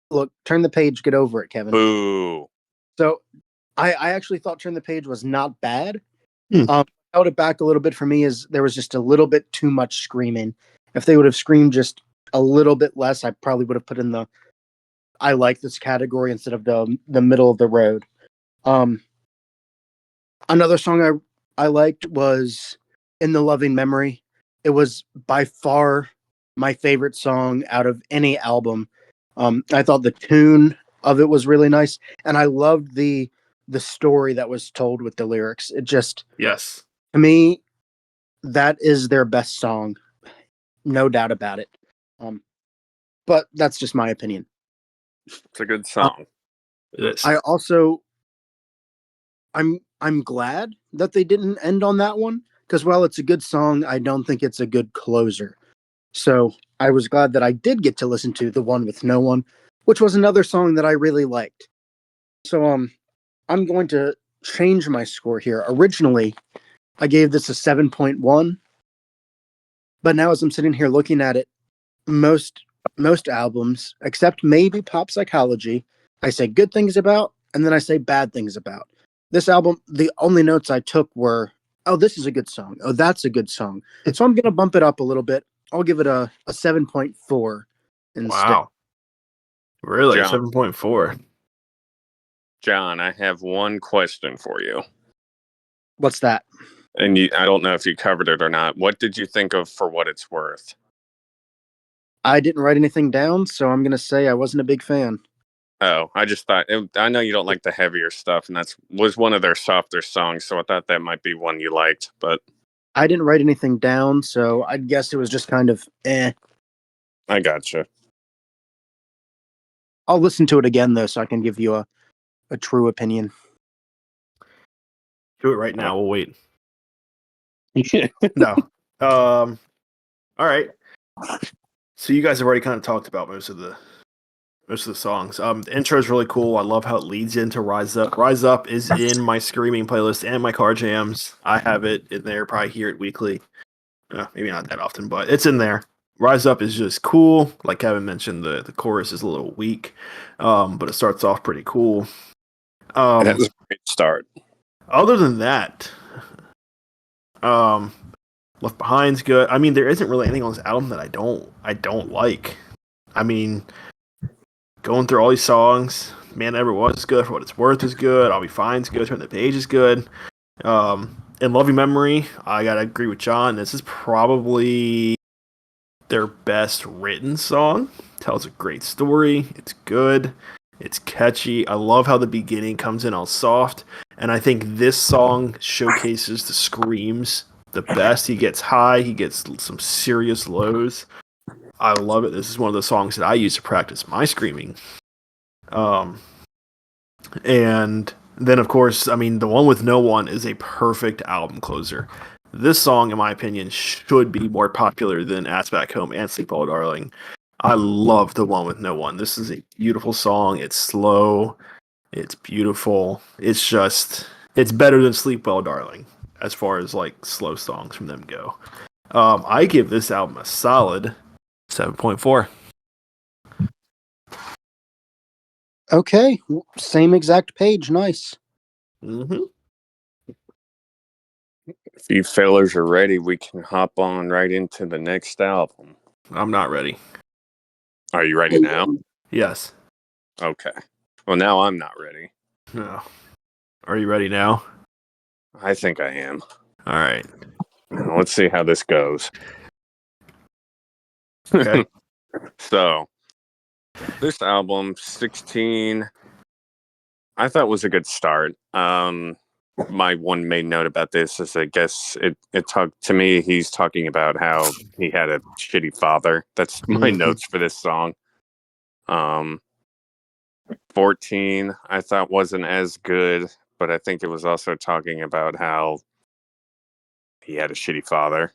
Look, Turn the Page, get over it, Kevin. Boo. So I actually thought Turn the Page was not bad. Held it back a little bit for me is there was just a little bit too much screaming. If they would have screamed just a little bit less, I probably would have put in the I like this category instead of the middle of the road. Another song I liked was In the Loving Memory. It was by far my favorite song out of any album. I thought the tune of it was really nice, and I loved the story that was told with the lyrics. It just, Yes. to me, that is their best song, no doubt about it. But that's just my opinion. It's a good song. It is. I also, I'm glad that they didn't end on that one because while it's a good song, I don't think it's a good closer. So I was glad that I did get to listen to the one with no one, which was another song that I really liked. So I'm going to change my score here. Originally, I gave this a 7.1, but now as I'm sitting here looking at it, most albums, except maybe Pop Psychology, I say good things about, and then I say bad things about. This album, the only notes I took were, oh, this is a good song. Oh, that's a good song. So I'm going to bump it up a little bit. I'll give it a 7.4 instead. Wow. Really? John. 7.4. John, I have one question for you. What's that? And I don't know if you covered it or not. What did you think of For What It's Worth? I didn't write anything down, so I'm going to say I wasn't a big fan. Oh, I just thought, I know you don't like the heavier stuff, and was one of their softer songs, so I thought that might be one you liked, but... I didn't write anything down, so I guess it was just kind of eh. I gotcha. I'll listen to it again though, so I can give you a true opinion. Do it right now. We'll wait. No. All right. So you guys have already kind of talked about most of the songs. The intro is really cool. I love how it leads into Rise Up. Rise Up is in my screaming playlist and my car jams. I have it in there. Probably hear it weekly. Maybe not that often, but it's in there. Rise Up is just cool. Like Kevin mentioned, the chorus is a little weak, but it starts off pretty cool. It has a great start. Other than that, Left Behind's good. I mean, there isn't really anything on this album that I don't like. I mean, going through all these songs, Man Never Was is good. For What It's Worth is good. I'll Be Fine's good. Turn the Page is good. In Loving Memory, I gotta agree with John. This is probably their best written song. Tells a great story. It's good. It's catchy. I love how the beginning comes in all soft. And I think this song showcases the screams the best. He gets high. He gets some serious lows. I love it. This is one of the songs that I use to practice my screaming. And then, of course, I mean, the one with No One is a perfect album closer. This song, in my opinion, should be more popular than Ass Back Home and Sleep All Darling. I love the one with No One. This is a beautiful song. It's slow. It's beautiful. It's better than Sleep Well, Darling, as far as like slow songs from them go. I give this album a solid 7.4. Okay, same exact page. Nice. Mm-hmm. If you fellas are ready, we can hop on right into the next album. I'm not ready. Are you ready now? Yes. Okay. Well, now I'm not ready. No. Are you ready now? I think I am. All right. Let's see how this goes. Okay. So, this album, 16, I thought was a good start. My one main note about this is, I guess it talked to me. He's talking about how he had a shitty father. That's my notes for this song. 14, I thought wasn't as good, but I think it was also talking about how he had a shitty father.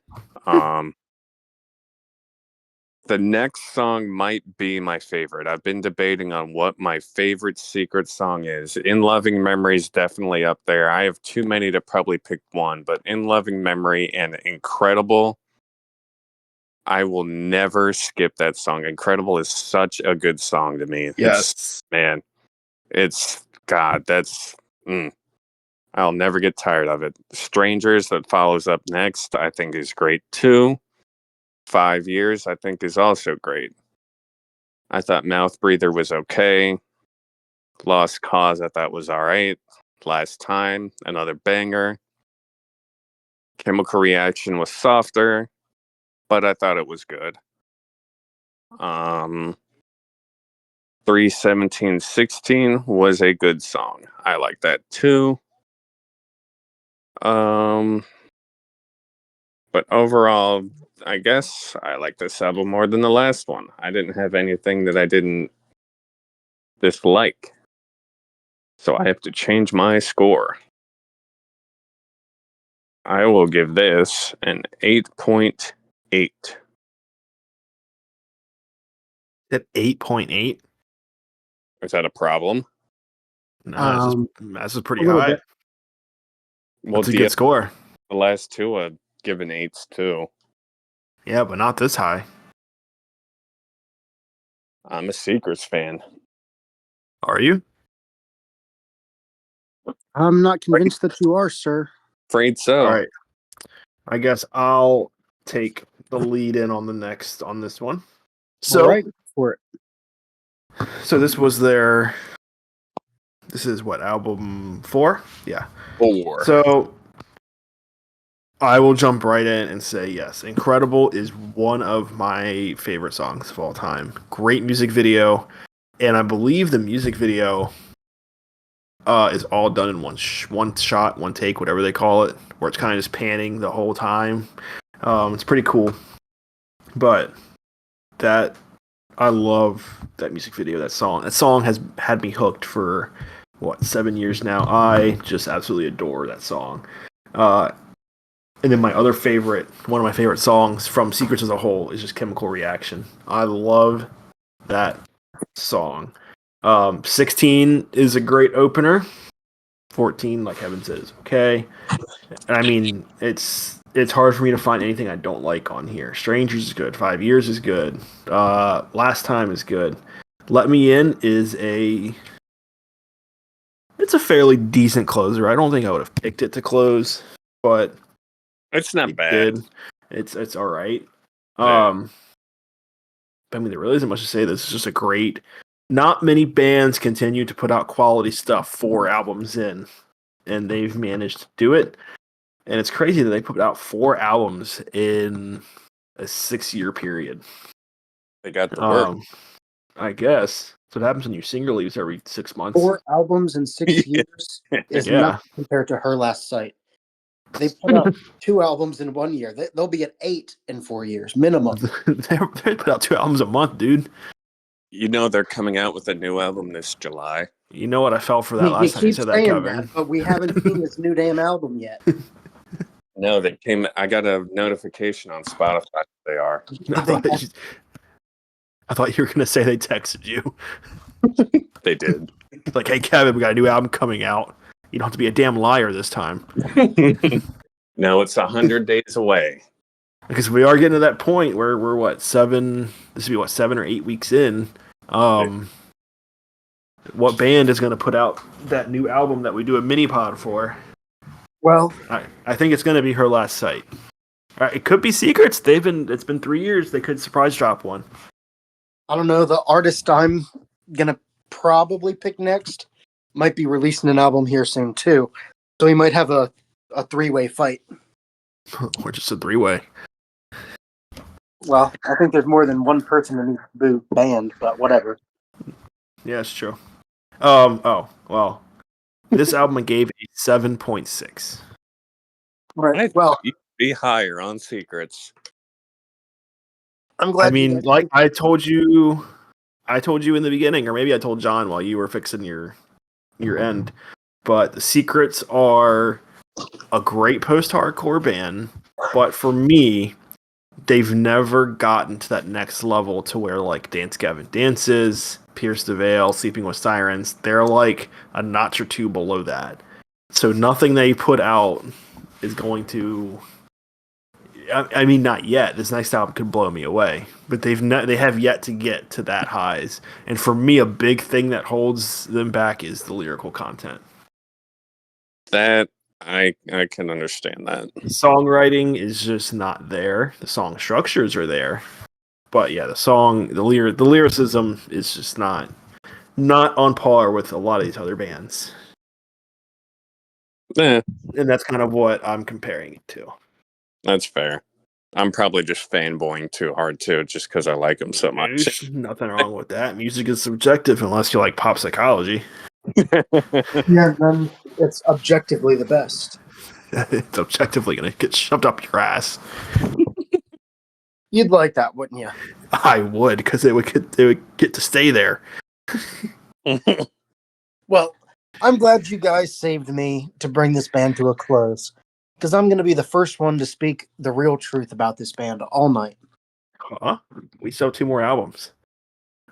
The next song might be my favorite. I've been debating on what my favorite Secret song is. In Loving Memory is definitely up there. I have too many to probably pick one, but In Loving Memory and Incredible, I will never skip that song. Incredible is such a good song to me. Yes. I'll never get tired of it. Strangers, that follows up next, I think is great too. 5 Years, I think is also great. I thought Mouth Breather was okay. Lost Cause, I thought was all right. Last Time, another banger. Chemical Reaction was softer, but I thought it was good. 3:17:16 was a good song. I like that too. But overall, I guess I like this album more than the last one. I didn't have anything that I didn't dislike. So I have to change my score. I will give this an 8.8. At 8.8? Is that a problem? No, that's pretty a little high. bit. Well, That's a good score. The last two I've given 8s too. Yeah, but not this high. I'm a Secrets fan. Are you? I'm not convinced that you are, sir. Afraid so. All right. I guess I'll take the lead in on this one. So, All right, for it. So this is what, album 4? Yeah. 4. So I will jump right in and say yes. Incredible is one of my favorite songs of all time. Great music video. And I believe the music video is all done in one shot, one take, whatever they call it, where it's kind of just panning the whole time. It's pretty cool. But that I love that music video, that song. That song has had me hooked for 7 years now. I just absolutely adore that song. And then one of my favorite songs from Secrets as a whole is just Chemical Reaction. I love that song. 16 is a great opener. 14, like Kevin said, is okay. And I mean, it's hard for me to find anything I don't like on here. Strangers is good. 5 Years is good. Last Time is good. Let Me In is it's a fairly decent closer. I don't think I would have picked it to close, but It's not it bad. did. It's all right. Yeah. I mean, there really isn't much to say. This is just a great. Not many bands continue to put out quality stuff 4 albums in, and they've managed to do it. And it's crazy that they put out 4 albums in a 6-year period. They got the work. I guess that's what happens when you single leaves every 6 months. 4 albums in 6 years is Yeah. nothing compared to Her Last Sight. They put out 2 albums in 1 year. They'll be at 8 in 4 years minimum. They put out 2 albums a month, dude. You know they're coming out with a new album this July. You know what? I fell for that You last time you keep said that, saying Kevin. that, but we haven't seen this new damn album yet. No, they came. I got a notification on Spotify that they are. I thought you were gonna say they texted you. They did. Like, hey Kevin, we got a new album coming out. You don't have to be a damn liar this time. No, it's 100 days away. Because we are getting to that point where we're 7. This would be 7 or 8 weeks in. What band is going to put out that new album that we do a mini pod for? Well, I think it's going to be Her Last Sight. It could be Secrets. It's been 3 years. They could surprise drop one. I don't know. The artist I'm gonna probably pick next might be releasing an album here soon too, so we might have a 3-way fight. Or just a 3-way. Well, I think there's more than one person in each band, but whatever. Yeah, it's true. Oh, well. This album I gave a 7.6. Right. Well, you'd be higher on Secrets. I'm glad. I mean, like I told you in the beginning, or maybe I told John while you were fixing your end, but the Secrets are a great post-hardcore band, but for me, they've never gotten to that next level to where like Dance Gavin Dances, Pierce the Veil, Sleeping with Sirens, they're like a notch or 2 below that. So nothing they put out is going to. I mean, not yet. This next album could blow me away, but they have yet to get to that highs. And for me, a big thing that holds them back is the lyrical content. That I can understand that. The songwriting is just not there. The song structures are there, but yeah, the lyricism is just not on par with a lot of these other bands. Yeah, And that's kind of what I'm comparing it to. that's fair. I'm probably just fanboying too hard too, just because I like them so much. There's nothing wrong with that. Music is subjective unless you like pop psychology. Yeah, then it's objectively the best. It's objectively going to get shoved up your ass. You'd like that, wouldn't you? I would, because it would get to stay there. Well, I'm glad you guys saved me to bring this band to a close, because I'm going to be the first one to speak the real truth about this band all night. Huh? We still have 2 more albums.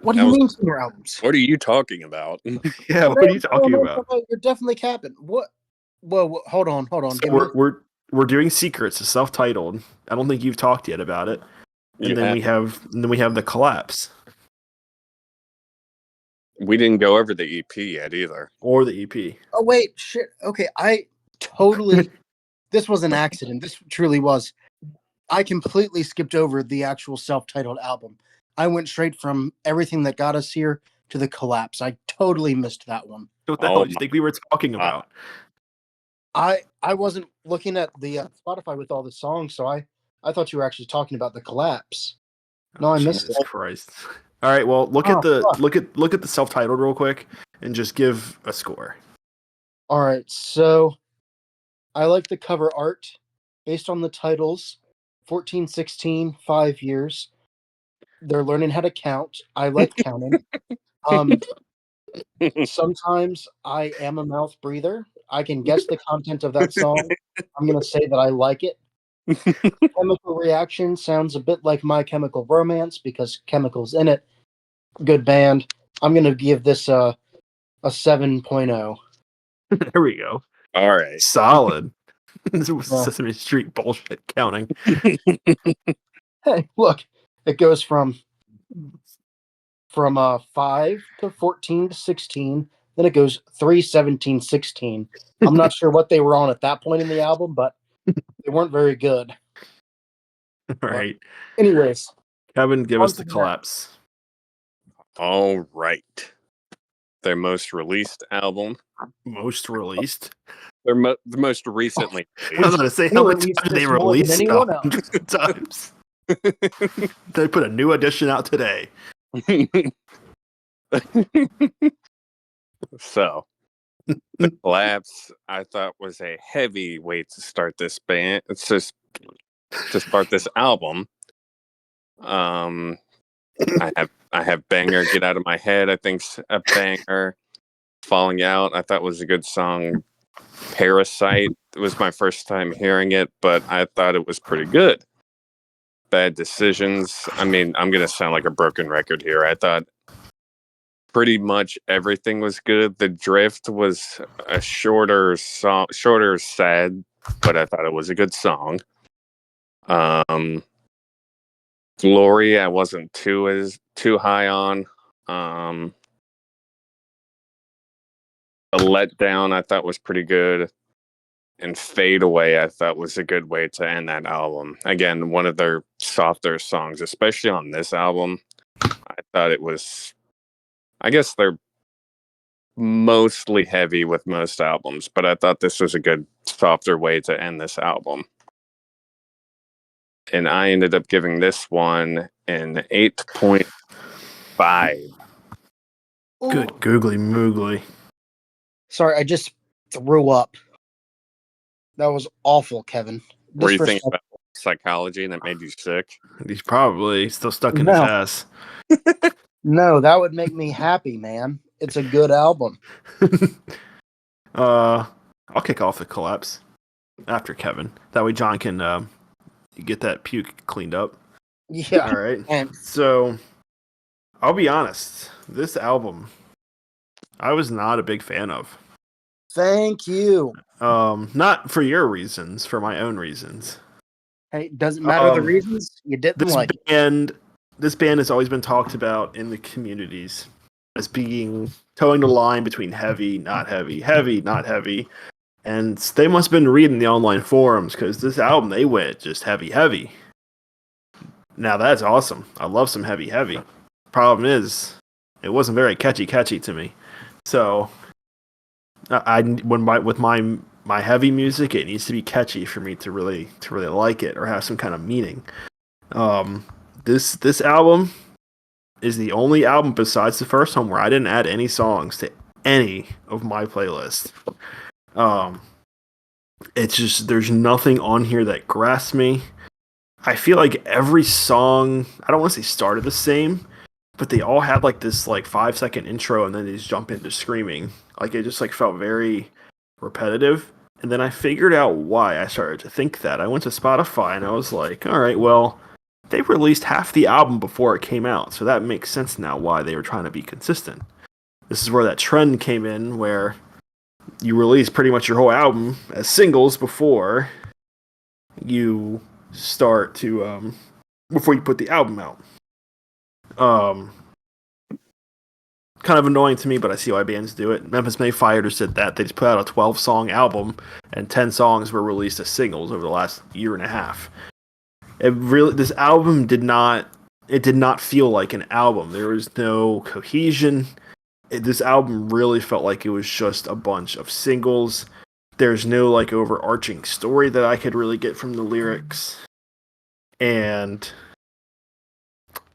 What do you mean 2 more albums? What are you talking about? Yeah, what are you talking about? You're definitely capping. What? Whoa, hold on. So we're doing Secrets, it's self-titled. I don't think you've talked yet about it. And then we have the Collapse. We didn't go over the EP yet either. Or the EP. Oh wait, shit. Okay, I totally. This was an accident. This truly was. I completely skipped over the actual self-titled album. I went straight from Everything That Got Us Here to the Collapse. I totally missed that one. What the hell do you think we were talking about? I wasn't looking at the Spotify with all the songs, so I thought you were actually talking about the Collapse. No, I missed Jesus it. Christ. All right, well, look at the self-titled real quick and just give a score. All right, so I like the cover art based on the titles 14, 16, 5 years. They're learning how to count. I like counting. Um, Sometimes I am a mouth breather. I can guess the content of that song. I'm gonna say that I like it. Chemical Reaction sounds a bit like My Chemical Romance because chemicals in it. Good band. I'm gonna give this a 7.0. There we go. All right. Solid. This was Yeah. Sesame Street bullshit counting. Hey, look, it goes from 5 to 14 to 16. Then it goes 3, 17, 16. I'm not sure what they were on at that point in the album, but they weren't very good. All But right. anyways, Kevin, give on us to the the collapse. All right. Their most released album. Most released. The most recently. I was going to say, We how many released times did they this more than release it? anyone else. Hundreds of times. They put a new edition out today. So, the collapse I thought was a heavy way to start this band. It's just to start this album. I have banger get out of my head. I think's a banger. Falling Out I thought was a good song. Parasite was my first time hearing it, but I thought it was pretty good. Bad Decisions. I mean, I'm gonna sound like a broken record here. I thought pretty much everything was good. The Drift was a shorter song, shorter sad, but I thought it was a good song. Um, Glory, I wasn't too high on. A Letdown, I thought was pretty good. And Fade Away, I thought was a good way to end that album. Again, one of their softer songs, especially on this album. I thought it was, I guess they're mostly heavy with most albums, but I thought this was a good, softer way to end this album. And I ended up giving this one an 8.5. Good googly moogly. Sorry, I just threw up. That was awful, Kevin. Were you thinking Disrespect. about psychology and that made you sick? He's probably still stuck in his No. ass. No, that would make me happy, man. It's a good album. I'll kick off the collapse after Kevin. That way John can get that puke cleaned up. Yeah. All right. And So I'll be honest. This album, I was not a big fan of. thank you. Not for your reasons, for my own reasons. Hey, doesn't matter the Um, reasons you didn't This like. band, this band has always been talked about in the communities as being towing the line between heavy, not heavy, heavy, not heavy. And they must have been reading the online forums because this album, they went just heavy, heavy. Now that's awesome. I love some heavy, heavy. Problem is, it wasn't very catchy to me. So, with my heavy music, it needs to be catchy for me to really like it or have some kind of meaning. This album is the only album besides the first one where I didn't add any songs to any of my playlist. It's just there's nothing on here that grasps me. I feel like every song, I don't want to say started the same, but they all had like this like 5 second intro and then they just jump into screaming. Like it just like felt very repetitive. And then I figured out why I started to think that. I went to Spotify and I was like, all right, well, they released half the album before it came out, so that makes sense now why they were trying to be consistent. This is where that trend came in where you release pretty much your whole album as singles before you start to before you put the album out. Kind of annoying to me, but I see why bands do it. Memphis May Fighters did that. They just put out a 12-song album, and 10 songs were released as singles over the last year and a half. This album did not feel like an album. There was no cohesion. This album really felt like it was just a bunch of singles. There's no like overarching story that I could really get from the lyrics. And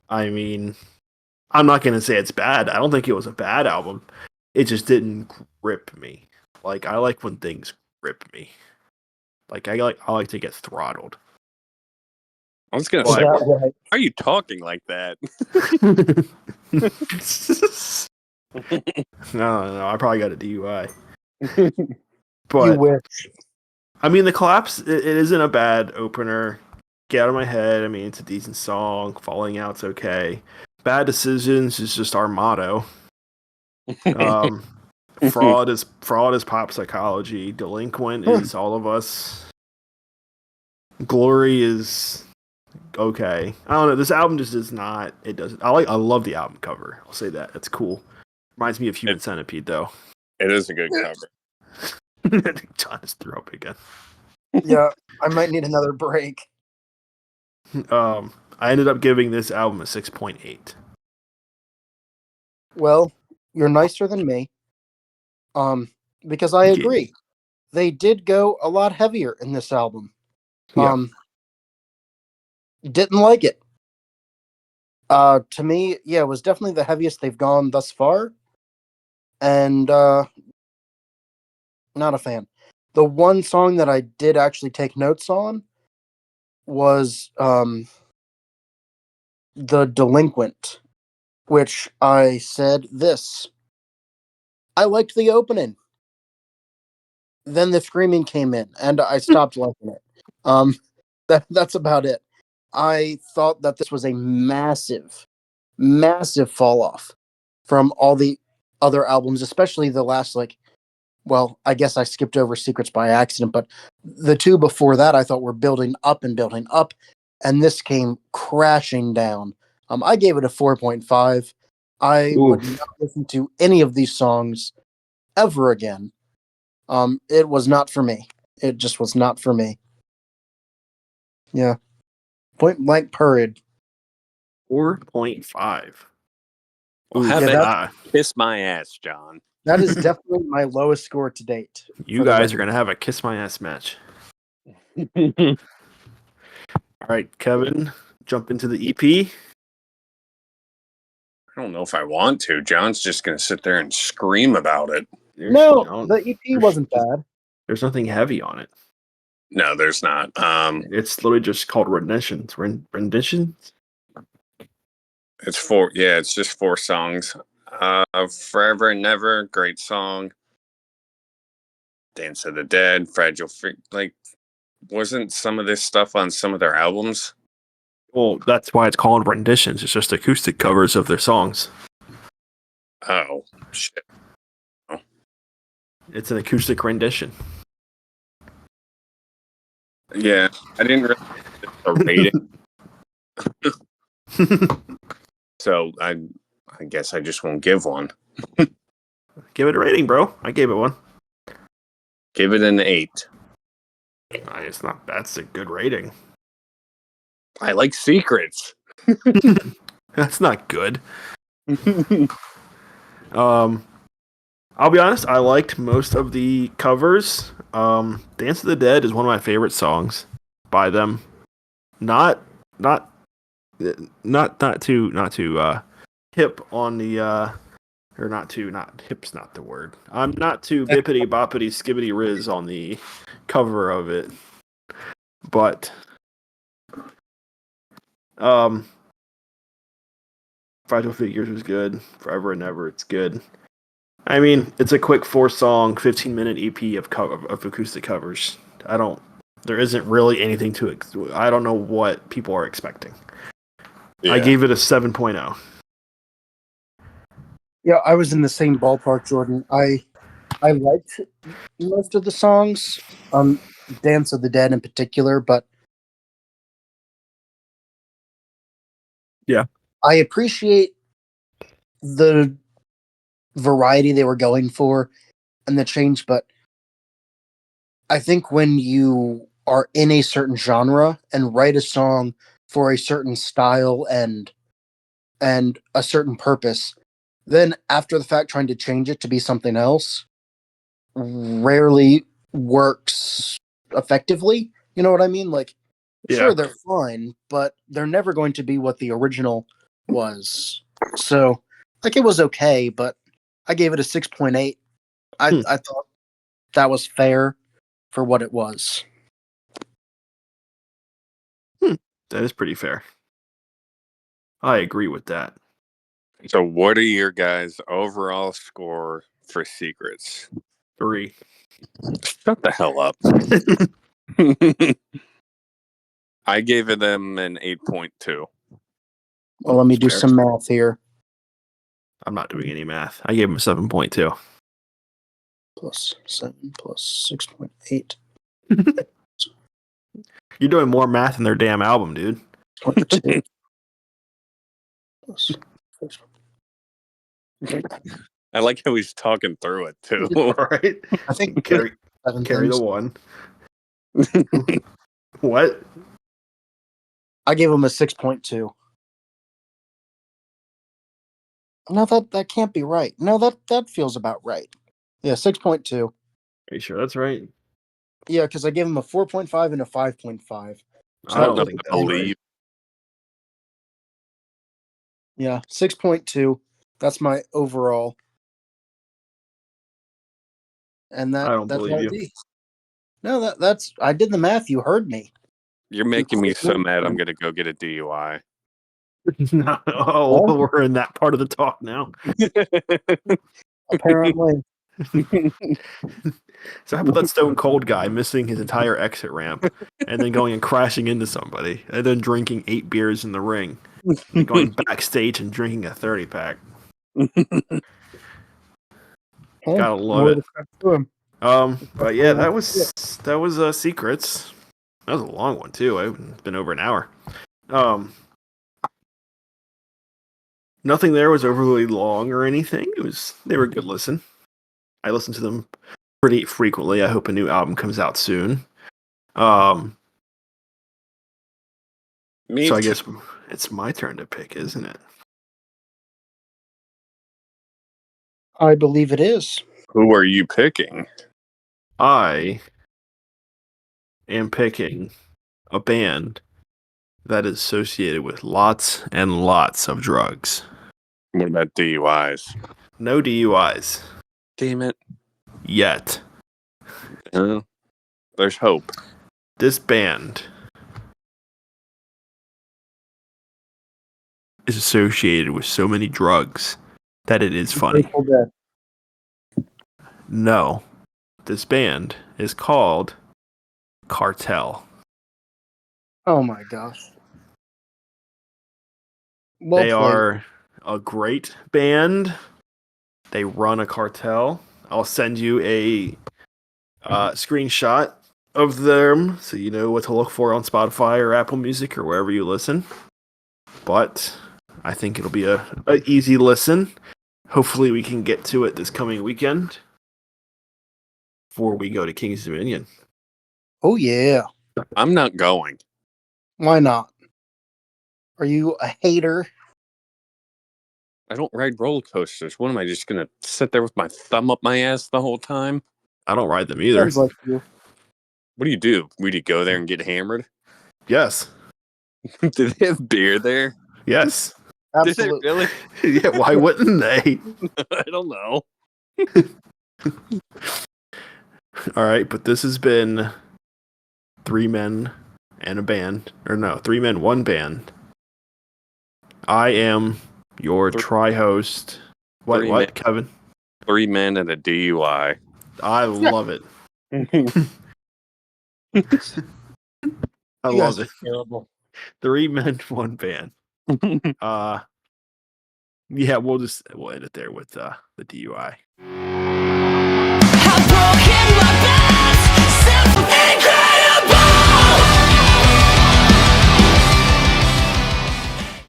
I mean, I'm not going to say it's bad. I don't think it was a bad album. It just didn't grip me. Like I like when things grip me. Like I like to get throttled. I was gonna Is say, that why right? are you talking like that? No, I probably got a DUI. You But wish. I mean, the collapse it isn't a bad opener. Get out of my head. I mean, it's a decent song. Falling Out's okay. Bad decisions is just our motto. Um, fraud is pop psychology. Delinquent is all of us. Glory is okay. I don't know. This album just is not. It doesn't. I love the album cover. I'll say that. It's cool. Reminds me of Human Centipede, though. It is a good cover. John just threw up again. Yeah, I might need another break. I ended up giving this album a 6.8. Well, you're nicer than me. Because I agree. They did go a lot heavier in this album. Yeah. Didn't like it. To me, yeah, it was definitely the heaviest they've gone thus far. And not a fan. The one song that I did actually take notes on was The Delinquent, which I said this. I liked the opening. Then the screaming came in, and I stopped liking it. That's about it. I thought that this was a massive, massive fall off from all the other albums, especially the last well, I guess I skipped over Secrets by accident, but the two before that I thought were building up and building up, and this came crashing down. I gave it a 4.5. I would not listen to any of these songs ever again. It was not for me. It just was not for me. Yeah. Point blank period. 4.5. Well, how Yeah, about kiss my ass, John? that is definitely my lowest score to date. You guys are going to have a kiss my ass match. All right, Kevin, jump into the EP. I don't know if I want to. John's just going to sit there and scream about it. No, the EP wasn't bad. There's nothing heavy on it. No, there's not. It's literally just called Renditions. Renditions? It's just 4 songs. Forever and Never, great song. Dance of the Dead, Fragile wasn't some of this stuff on some of their albums? Well, that's why it's called Renditions. It's just acoustic covers of their songs. Oh, shit. Oh. It's an acoustic rendition. Yeah, I didn't really rate it. So I guess I just won't give one. Give it a rating, bro. I gave it one. Give it an 8. It's not. That's a good rating. I like Secrets. That's not good. I'll be honest. I liked most of the covers. "Dance of the Dead" is one of my favorite songs by them. Not too hip on the or not hip's not the word. I'm not too bippity boppity skibbity riz on the cover of it, but Fragile Figures was good. Forever and Never, it's good. I mean, it's a quick 4-song, 15-minute EP of acoustic covers. There isn't really anything to it. I don't know what people are expecting. Yeah. I gave it a 7.0. Yeah, I was in the same ballpark, Jordan. I liked most of the songs, Dance of the Dead in particular, but yeah, I appreciate the variety they were going for and the change, but I think when you are in a certain genre and write a song for a certain style and a certain purpose, then after the fact trying to change it to be something else rarely works effectively. You know what I mean? Sure, they're fine, but they're never going to be what the original was. So, it was okay, but I gave it a 6.8. I thought that was fair for what it was. That is pretty fair. I agree with that. So, what are your guys' overall score for secrets? 3. Shut the hell up. I gave them an 8.2. Well, let me do Fair. some math here. I'm not doing any math. I gave him 7.2. Plus 7 plus 6.8. You're doing more math in their damn album, dude. 22 plus 6. I like how he's talking through it too. Right? I think carry 7 the things. 1. What? I gave him a 6.2. No, that can't be right. No, that feels about right. Yeah, 6.2. Are you sure that's right? Yeah, because I gave him a 4.5 and a 5.5. So I that don't was think I that's right. believe. Yeah, 6.2. That's my overall. And I don't that's believe my you. D. No, that's I did the math. You heard me. You're making me so mad. I'm gonna go get a DUI. Oh, we're in that part of the talk now. Apparently. So how about that Stone Cold guy missing his entire exit ramp and then going and crashing into somebody and then drinking 8 beers in the ring and going backstage and drinking a 30-pack? Gotta love it. But yeah, that was Secrets. That was a long one too. It's been over an hour. Nothing there was overly long or anything. They were a good listen. I listen to them pretty frequently. I hope a new album comes out soon. Me So I too. guess it's my turn to pick, isn't it? I believe it is. Who are you picking? I am picking a band that is associated with lots and lots of drugs. What about DUIs? No DUIs. Damn it. Yet. There's hope. This band is associated with so many drugs that it is funny. No. This band is called Cartel. Oh my gosh. Well They played. are a great band. They run a cartel. I'll send you a screenshot of them so you know what to look for on Spotify or Apple Music or wherever you listen. But I think it'll be a easy listen. Hopefully we can get to it this coming weekend before we go to King's Dominion. Oh yeah. I'm not going. Why not? Are you a hater? I don't ride roller coasters. What am I just gonna sit there with my thumb up my ass the whole time? I don't ride them either. Sounds like you. What do you do? Would you go there and get hammered? Yes. Do they have beer there? Yes. Absolutely. Do they really? Yeah, why wouldn't they? I don't know. All right, but this has been 3 men and a band. Or no, 3 men, 1 band. I am your tri-host. What, Men. Kevin? 3 men and a DUI. I love it. I You guys love are it. terrible. 3 men, 1 band. Yeah, we'll end it there with the DUI.